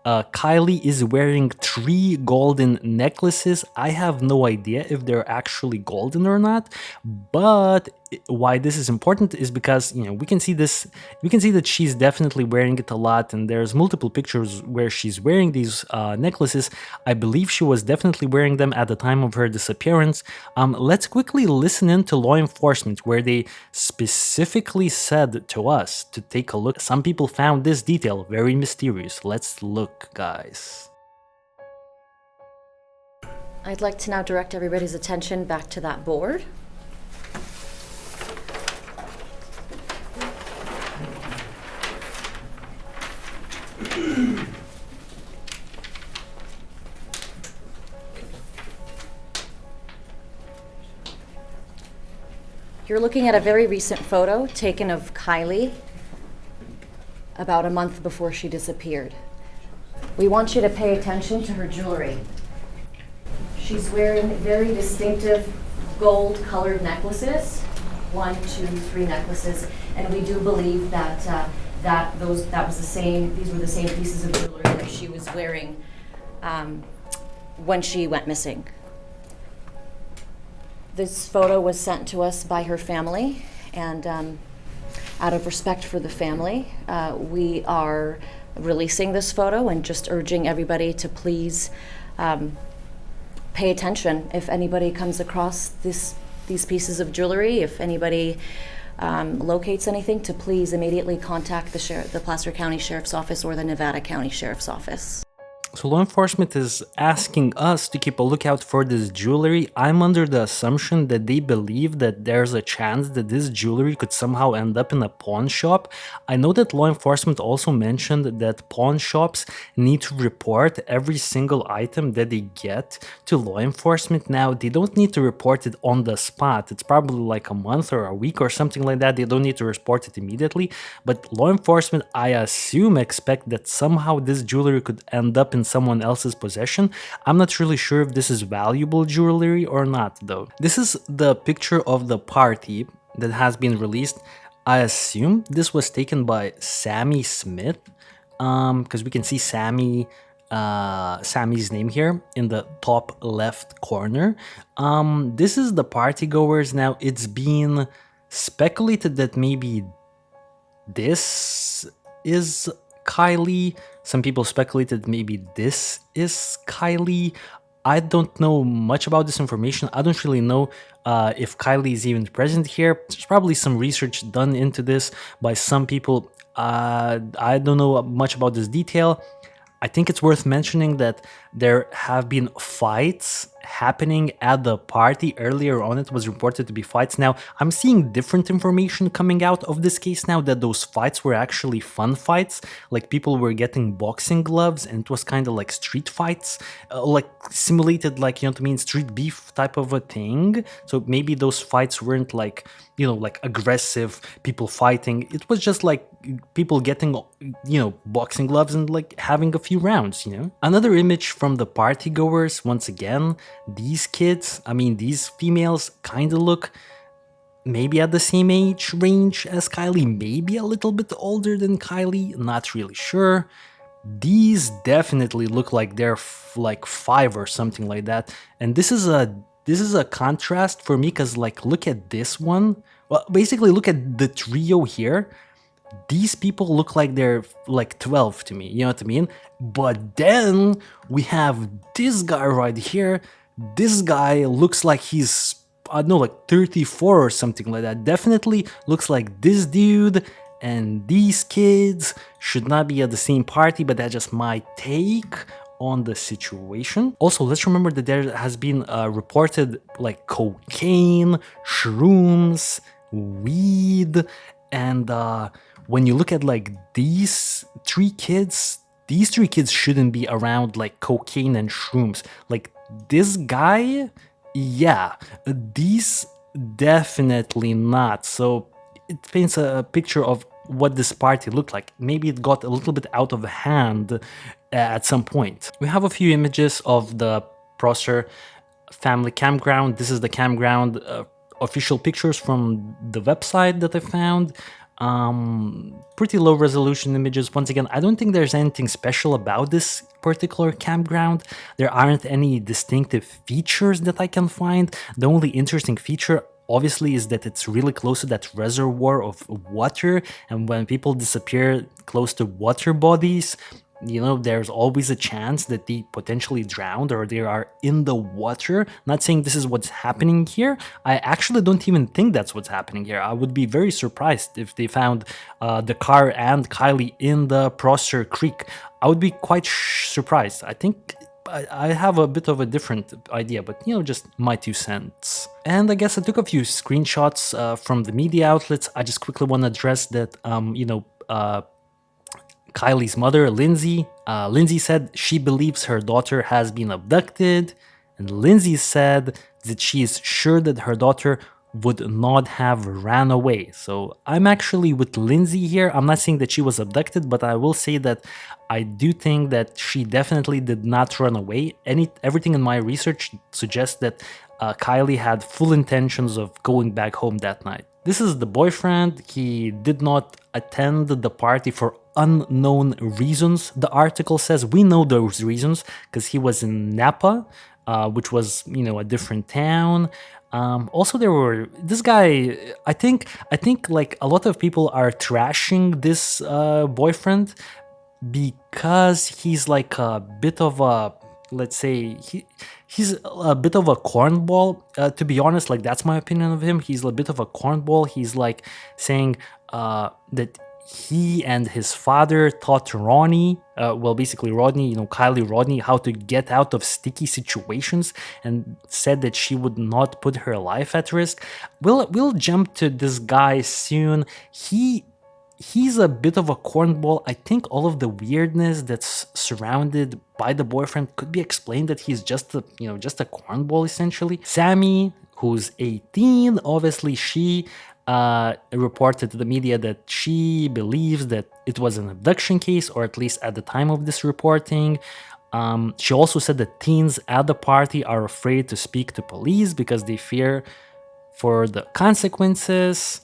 Speaker 1: Kylie is wearing 3 golden necklaces. I have no idea if they're actually golden or not, but why this is important is because, we can see that she's definitely wearing it a lot, and there's multiple pictures where she's wearing these necklaces. I believe she was definitely wearing them at the time of her disappearance. Let's quickly listen in to law enforcement, where they specifically said to us to take a look. Some people found this detail very mysterious. Let's look, guys.
Speaker 2: I'd like to now direct everybody's attention back to that board. You're looking at a very recent photo taken of Kiely about a month before she disappeared. We want you to pay attention to her jewelry. She's wearing very distinctive gold-colored necklaces, 1, 2, 3 necklaces, and we do believe that these were the same pieces of jewelry that she was wearing when she went missing. This photo was sent to us by her family, and out of respect for the family, we are releasing this photo and just urging everybody to please pay attention if anybody comes across these pieces of jewelry, if anybody locates anything, to please immediately contact the Placer County Sheriff's Office or the Nevada County Sheriff's Office.
Speaker 1: So law enforcement is asking us to keep a lookout for this jewelry. I'm under the assumption that they believe that there's a chance that this jewelry could somehow end up in a pawn shop. I know that law enforcement also mentioned that pawn shops need to report every single item that they get to law enforcement. Now, they don't need to report it on the spot. It's probably like a month or a week or something like that. They don't need to report it immediately. But law enforcement, I assume, expect that somehow this jewelry could end up in someone else's possession. I'm not really sure if this is valuable jewelry or not, though. This is the picture of the party that has been released. I assume this was taken by Sammy Smith, because we can see Sammy's name here in the top left corner. This is the party goers. Now, it's been speculated that maybe this is Kiely. Some people speculated maybe this is Kiely. I don't know much about this information. I don't really know if Kiely is even present here. There's probably some research done into this by some people. I don't know much about this detail. I think it's worth mentioning that there have been fights happening at the party. Earlier on, it was reported to be fights. Now, I'm seeing different information coming out of this case now, that those fights were actually fun fights. Like, people were getting boxing gloves, and it was kind of like street fights, like simulated, like, you know what I mean, street beef type of a thing. So maybe those fights weren't like, you know, like aggressive people fighting. It was just like people getting, you know, boxing gloves and like having a few rounds, you know. Another image from the party goers, once again, these kids, I mean, these females kind of look maybe at the same age range as Kiely, maybe a little bit older than Kiely, not really sure. These definitely look like they're like 5 or something like that. And this is a contrast for me, because like, look at this one. Well, basically look at the trio here. These people look like they're like 12 to me, you know what I mean? But then we have this guy right here. This guy looks like he's, I don't know, like 34 or something like that. Definitely looks like this dude. And these kids should not be at the same party, but that's just my take on the situation. Also, let's remember that there has been reported like cocaine, shrooms, weed, and when you look at like these three kids shouldn't be around like cocaine and shrooms. Like this guy, yeah, these definitely not. So it paints a picture of what this party looked like. Maybe it got a little bit out of hand at some point. We have a few images of the Prosser family campground. This is the campground official pictures from the website that I found. Pretty low resolution images. Once again, I don't think there's anything special about this particular campground. There aren't any distinctive features that I can find. The only interesting feature obviously is that it's really close to that reservoir of water, and when people disappear close to water bodies, you know, there's always a chance that they potentially drowned or they are in the water. Not saying this is what's happening here. I actually don't even think that's what's happening here. I would be very surprised if they found the car and Kiely in the Prosser Creek. I would be quite surprised. I think I have a bit of a different idea, but you know, just my 2 cents. And I guess I took a few screenshots from the media outlets. I just quickly want to address that, Kiely's mother, Lindsay. Lindsay said she believes her daughter has been abducted, and Lindsay said that she is sure that her daughter would not have ran away. So I'm actually with Lindsay here. I'm not saying that she was abducted, but I will say that I do think that she definitely did not run away. Everything in my research suggests that Kiely had full intentions of going back home that night. This is the boyfriend. He did not attend the party for unknown reasons. The article says we know those reasons because he was in Napa, which was a different town. Also, there were this guy. I think like a lot of people are trashing this boyfriend because he's like a bit of a, let's say, he's a bit of a cornball. To be honest, like that's my opinion of him. He's a bit of a cornball. He's like saying that he and his father taught Ronnie, basically Rodney, Kiely Rodni, how to get out of sticky situations, and said that she would not put her life at risk. We'll jump to this guy soon. He's a bit of a cornball. I think all of the weirdness that's surrounded by the boyfriend could be explained that he's just a cornball essentially. Sammy, who's 18, obviously she reported to the media that she believes that it was an abduction case, or at least at the time of this reporting. She also said that teens at the party are afraid to speak to police because they fear for the consequences,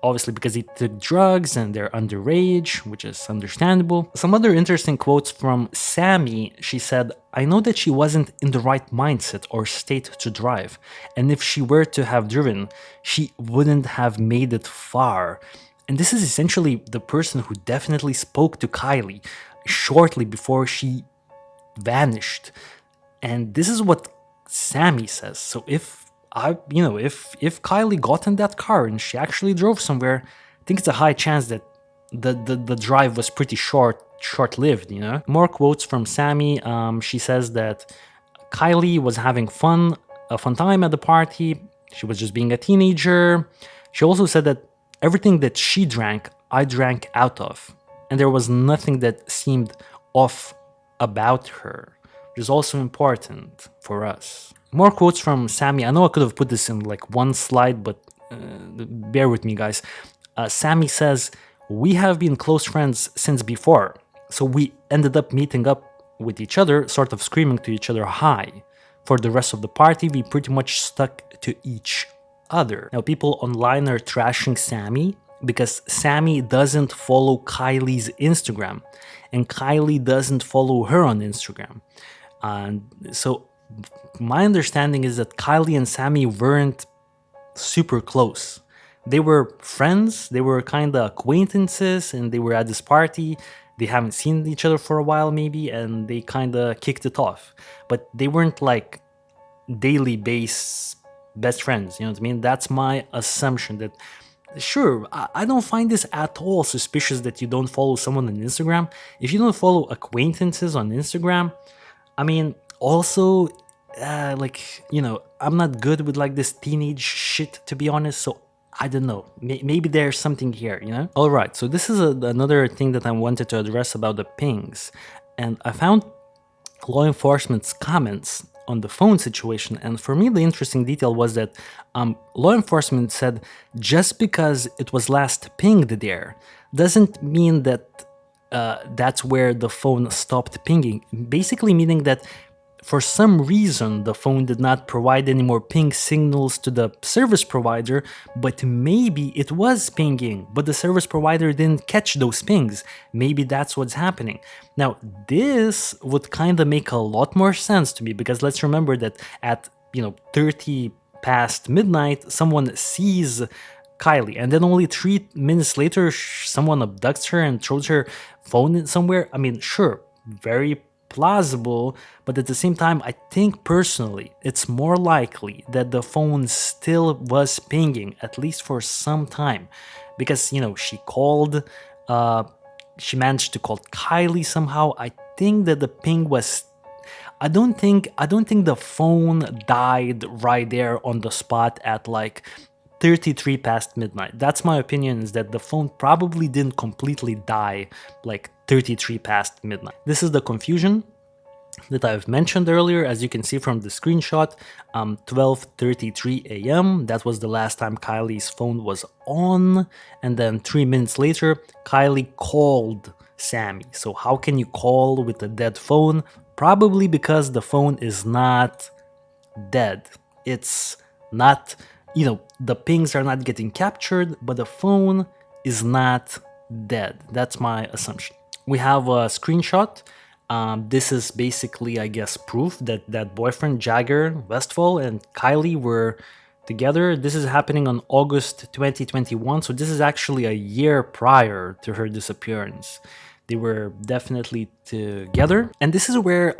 Speaker 1: obviously because they took drugs and they're underage, which is understandable. Some other interesting quotes from Sammy. She said, "I know that she wasn't in the right mindset or state to drive, and if she were to have driven, she wouldn't have made it far." And this is essentially the person who definitely spoke to Kiely shortly before she vanished. And this is what Sammy says. So if Kiely got in that car and she actually drove somewhere, I think it's a high chance that the drive was pretty short-lived. More quotes from Sammy. She says that Kiely was having a fun time at the party. She was just being a teenager. She also said that everything that she drank, I drank out of, and there was nothing that seemed off about her, which is also important for us. More quotes from Sammy. I know I could have put this in like one slide, but bear with me, guys. Sammy says, "We have been close friends since before, so we ended up meeting up with each other, sort of screaming to each other hi. For the rest of the party, we pretty much stuck to each other." Now, people online are trashing Sammy because Sammy doesn't follow Kiely's Instagram, and Kiely doesn't follow her on Instagram. And so my understanding is that Kiely and Sammy weren't super close. They were friends, they were kind of acquaintances, and they were at this party. They haven't seen each other for a while, maybe, and they kind of kicked it off. But they weren't like daily base best friends, you know what I mean? That's my assumption. That sure, I don't find this at all suspicious that you don't follow someone on Instagram. If you don't follow acquaintances on Instagram, I mean, also, I'm not good with like this teenage shit, to be honest. So I don't know. Maybe there's something here. All right. So this is another thing that I wanted to address about the pings, and I found law enforcement's comments on the phone situation. And for me, the interesting detail was that law enforcement said just because it was last pinged there doesn't mean that that's where the phone stopped pinging. Basically meaning that for some reason the phone did not provide any more ping signals to the service provider, but maybe it was pinging, but the service provider didn't catch those pings. Maybe that's what's happening. Now, this would kind of make a lot more sense to me, because let's remember that at 30 past midnight, someone sees Kiely, and then only 3 minutes later someone abducts her and throws her phone somewhere. I mean, sure, very plausible, but at the same time, I think personally it's more likely that the phone still was pinging, at least for some time, because she called, she managed to call Kiely somehow. I think that the ping was, I don't think the phone died right there on the spot at like 33 past midnight. That's my opinion, is that the phone probably didn't completely die like 33 past midnight. This is the confusion. that I've mentioned earlier. As you can see from the screenshot, 12:33 a.m. That was the last time Kylie's phone was on. And then 3 minutes later, Kylie called Sammy. So how can you call with a dead phone? Probably because the phone is not dead. It's not, the pings are not getting captured, but the phone is not dead. That's my assumption. We have a screenshot. This is basically, I guess, proof that boyfriend Jagger Westfall and Kylie were together. This is happening on August 2021, so this is actually a year prior to her disappearance. They were definitely together, and this is where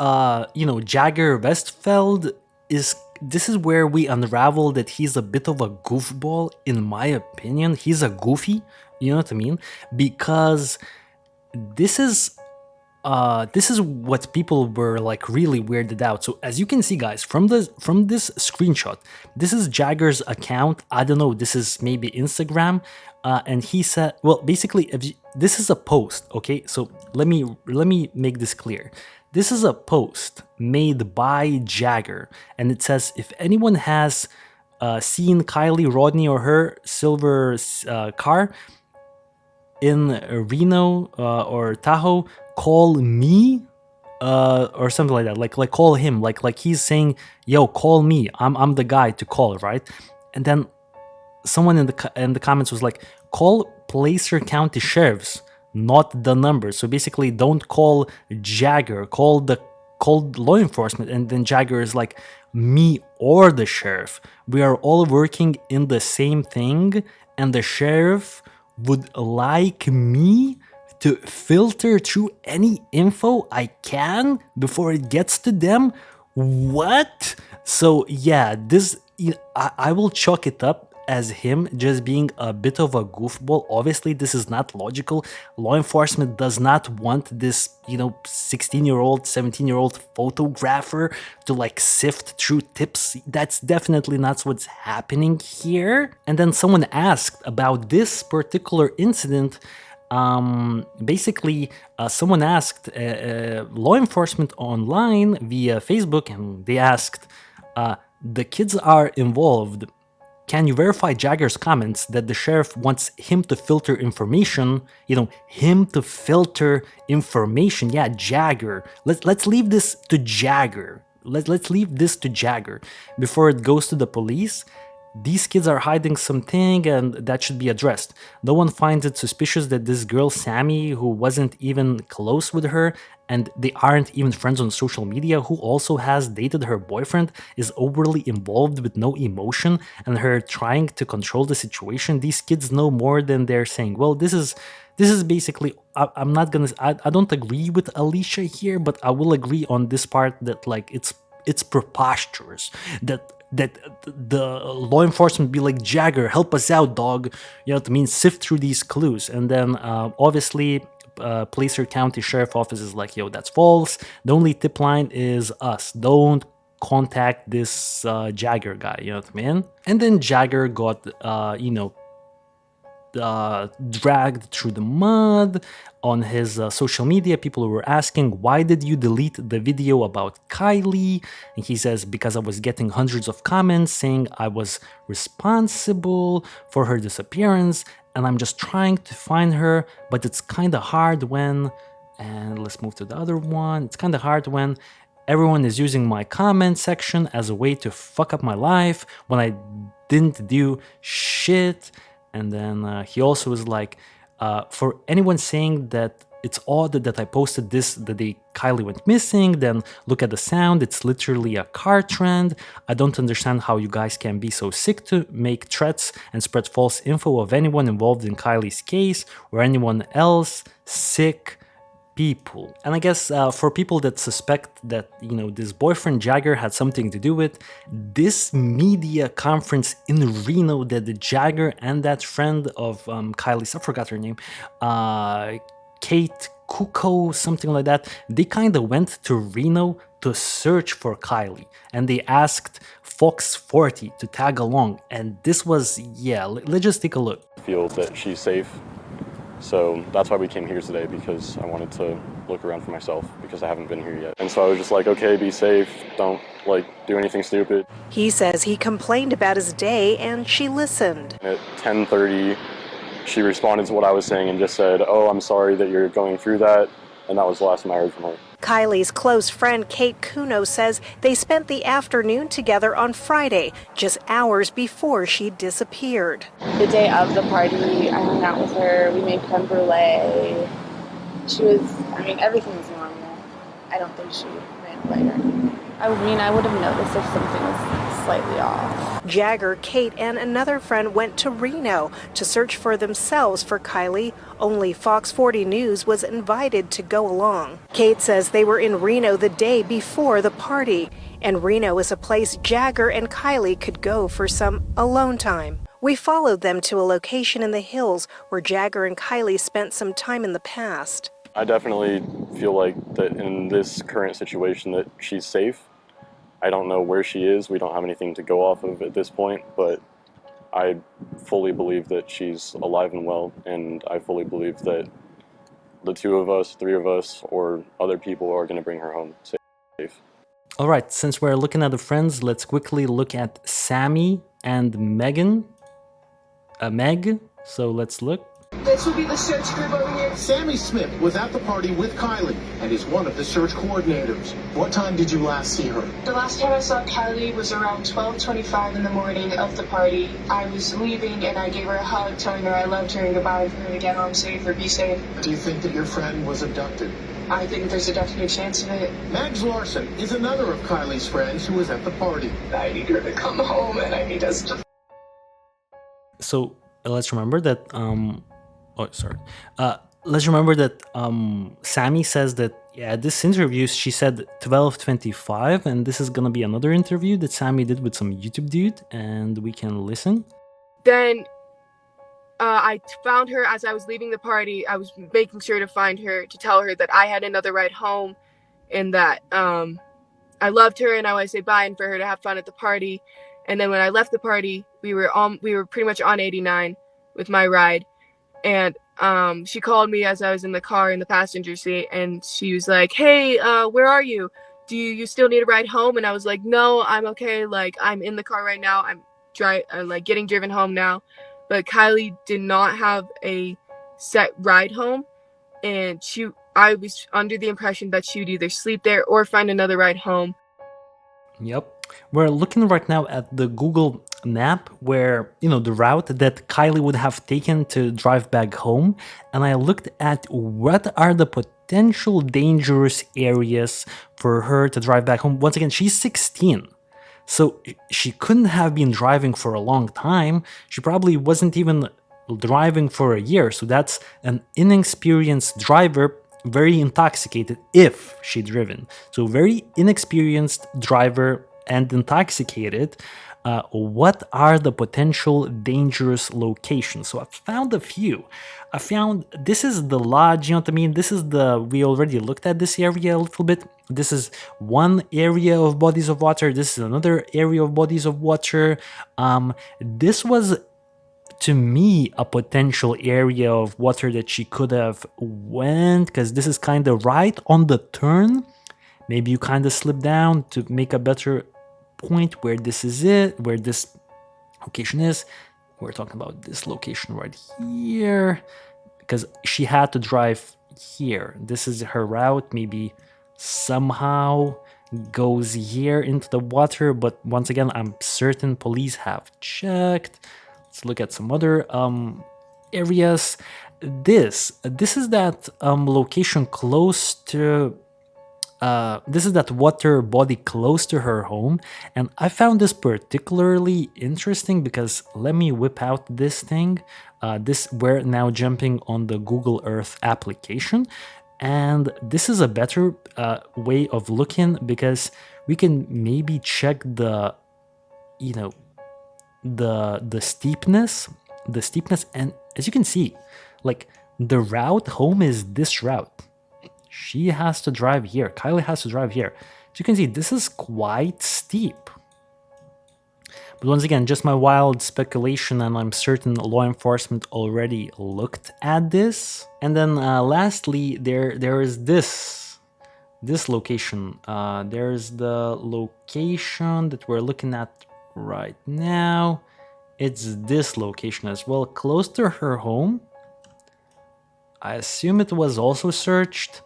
Speaker 1: Jagger Westfeld is. This is where we unravel that he's a bit of a goofball, in my opinion. He's a goofy, you know what I mean? Because this is what people were like really weirded out. So as you can see, guys, from this screenshot, this is Jagger's account. I don't know, this is maybe Instagram, and he said, well, basically, this is a post. Okay, so let me make this clear. This is a post made by Jagger, and it says, if anyone has seen Kiely Rodni or her silver car in Reno or Tahoe, call me, or something like that. Like call him. Like he's saying, "Yo, call me. I'm the guy to call," right? And then someone in the comments was like, "Call Placer County sheriffs, not the number." So basically, don't call Jagger. Call law enforcement. And then Jagger is like, "Me or the sheriff. We are all working in the same thing, and the sheriff would like me to filter through any info I can before it gets to them." What? So yeah, I will chalk it up as him just being a bit of a goofball. Obviously, this is not logical. Law enforcement does not want this, 16-year-old, 17-year-old photographer to like sift through tips. That's definitely not what's happening here. And then someone asked about this particular incident. Basically, someone asked law enforcement online via Facebook, and they asked, the kids are involved. Can you verify Jagger's comments that the sheriff wants him to filter information? Him to filter information. Yeah, Jagger. Let's leave this to Jagger. Let's leave this to Jagger before it goes to the police. These kids are hiding something, and that should be addressed. No one finds it suspicious that this girl, Sammy, who wasn't even close with her, and they aren't even friends on social media, who also has dated her boyfriend, is overly involved with no emotion, and her trying to control the situation. These kids know more than they're saying. Well, this is basically, I'm not gonna, I don't agree with Alicia here, but I will agree on this part that like it's preposterous that the law enforcement be like, Jagger, help us out, dog. You know what I mean? Sift through these clues. And then obviously Placer County Sheriff Office is like, yo, that's false. The only tip line is us. Don't contact this Jagger guy. You know what I mean? And then Jagger got, dragged through the mud on his social media. People were asking, why did you delete the video about Kylie? And he says, because I was getting hundreds of comments saying I was responsible for her disappearance, and I'm just trying to find her, but it's kind of hard when, and let's move to the other one, it's kind of hard when everyone is using my comment section as a way to fuck up my life when I didn't do shit. And then he also was like, for anyone saying that it's odd that I posted this the day Kylie went missing, then look at the sound, it's literally a car trend. I don't understand how you guys can be so sick to make threats and spread false info of anyone involved in Kylie's case or anyone else. Sick people. And I guess for people that suspect that, this boyfriend Jagger had something to do with this media conference in Reno that the Jagger and that friend of Kylie's, I forgot her name, Kate Kuko, something like that, they kind of went to Reno to search for Kylie, and they asked Fox 40 to tag along. And this was, let's just take a look.
Speaker 3: Feel that she's safe So that's why we came here today, because I wanted to look around for myself, because I haven't been here yet. And so I was just like, okay, be safe, don't do anything stupid.
Speaker 4: He says he complained about his day and she listened.
Speaker 3: At 10:30, she responded to what I was saying and just said, oh, I'm sorry that you're going through that. And that was the last time I heard from her.
Speaker 4: Kiely's close friend Kate Kuno says they spent the afternoon together on Friday, just hours before she disappeared.
Speaker 5: The day of the party, I hung out with her. We made creme brulee. Everything was normal. I don't think she ran away or anything. I would have noticed if something was slightly off.
Speaker 4: Jagger, Kate, and another friend went to Reno to search for themselves for Kiely. Only Fox 40 News was invited to go along. Kate says they were in Reno the day before the party, and Reno is a place Jagger and Kiely could go for some alone time. We followed them to a location in the hills where Jagger and Kiely spent some time in the past.
Speaker 3: I definitely feel like that in this current situation that she's safe. I don't know where she is. We don't have anything to go off of at this point, but I fully believe that she's alive and well, and I fully believe that the two of us, three of us, or other people are going to bring her home safe.
Speaker 1: All right, since we're looking at the friends, let's quickly look at Sammy and Megan. Meg, so let's look.
Speaker 6: This will be the search group over here. Sammy Smith was at the party with Kiely and is one of the search coordinators. What time did you last see her?
Speaker 7: The last time I saw Kiely was around 12:25 in the morning of the party. I was leaving and I gave her a hug, telling her I loved her and goodbye for her to get home safe or be safe.
Speaker 6: Do you think that your friend was abducted?
Speaker 7: I think there's a definite chance of it.
Speaker 6: Mags Larson is another of Kiely's friends who was at the party.
Speaker 7: I need her to come home and I need us to...
Speaker 1: So let's remember that let's remember that Sammy says that this interview she said 12:25, and this is gonna be another interview that Sammy did with some YouTube dude, and we can listen.
Speaker 8: Then I found her as I was leaving the party. I was making sure to find her to tell her that I had another ride home, and that I loved her and I wanted to say bye and for her to have fun at the party. And then when I left the party, we were pretty much on 89 with my ride. And she called me as I was in the car in the passenger seat, and she was like, hey, where are you? Do you still need a ride home? And I was like, no, I'm okay. I'm in the car right now. I'm getting driven home now. But Kiely did not have a set ride home, and I was under the impression that she would either sleep there or find another ride home.
Speaker 1: Yep. We're looking right now at the Google map where, the route that Kiely would have taken to drive back home. And I looked at what are the potential dangerous areas for her to drive back home. Once again, she's 16. So she couldn't have been driving for a long time. She probably wasn't even driving for a year. So that's an inexperienced driver, very intoxicated if she'd driven. So very inexperienced driver and intoxicated. What are the potential dangerous locations? So I found a few. This is the lodge, you know what I mean? We already looked at this area a little bit. This is one area of bodies of water. This is another area of bodies of water. This was, to me, a potential area of water that she could have went, because this is kind of right on the turn. Maybe you kind of slip down to make a better point where this location is. We're talking about this location right here, because she had to drive here. This is her route. Maybe somehow goes here into the water, but once again, I'm certain police have checked. Let's look at some other areas. This is that location close to this is that water body close to her home, and I found this particularly interesting because let me whip out this thing. We're now jumping on the Google Earth application, and this is a better way of looking because we can maybe check the steepness, and as you can see, the route home is this route. She has to drive here. Kiely has to drive here. As you can see, this is quite steep. But once again, just my wild speculation, and I'm certain law enforcement already looked at this. And then lastly, there is this location. There's the location that we're looking at right now. It's this location as well, close to her home. I assume it was also searched.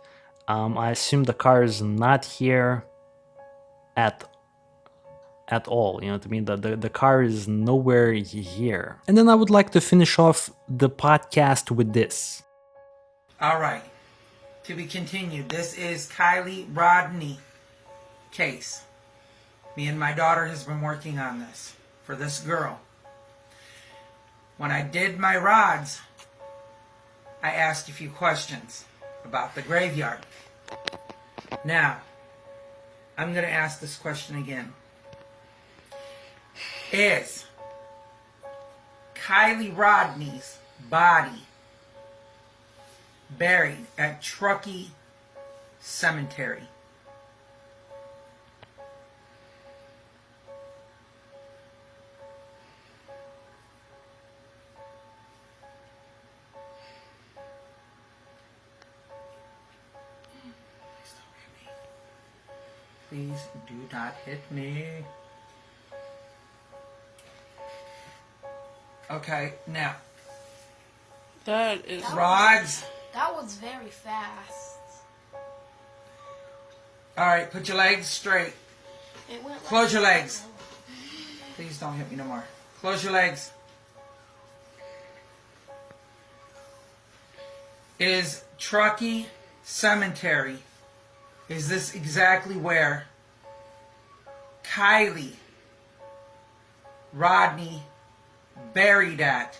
Speaker 1: I assume the car is not here at all. You know what I mean? The car is nowhere here. And then I would like to finish off the podcast with this.
Speaker 9: All right. To be continued. This is Kiely Rodni case. Me and my daughter has been working on this for this girl. When I did my rods, I asked a few questions about the graveyard. Now, I'm going to ask this question again. Is Kiely Rodni's body buried at Truckee Cemetery? Please do not hit me. Okay, now.
Speaker 5: That is
Speaker 9: Rods.
Speaker 10: That was very fast.
Speaker 9: Alright, put your legs straight.
Speaker 10: It went
Speaker 9: Close your legs. Please don't hit me no more. Close your legs. Is Truckee Cemetery, is this exactly where Kiely Rodni buried at?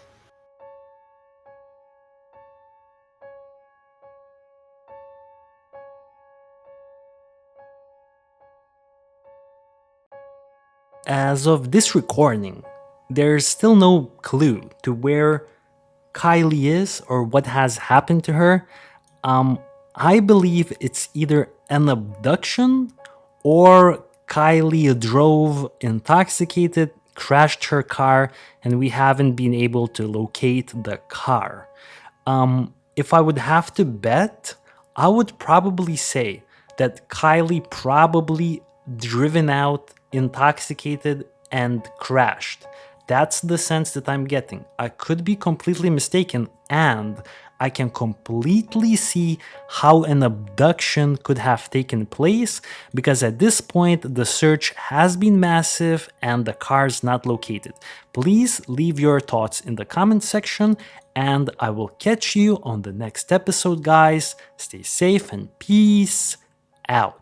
Speaker 1: As of this recording, there's still no clue to where Kiely is or what has happened to her. I believe it's either an abduction or Kiely drove intoxicated, crashed her car, and we haven't been able to locate the car. If I would have to bet, I would probably say that Kiely probably driven out intoxicated and crashed. That's the sense that I'm getting. I could be completely mistaken, and I can completely see how an abduction could have taken place, because at this point the search has been massive and the car's not located. Please leave your thoughts in the comment section, and I will catch you on the next episode, guys. Stay safe and peace out.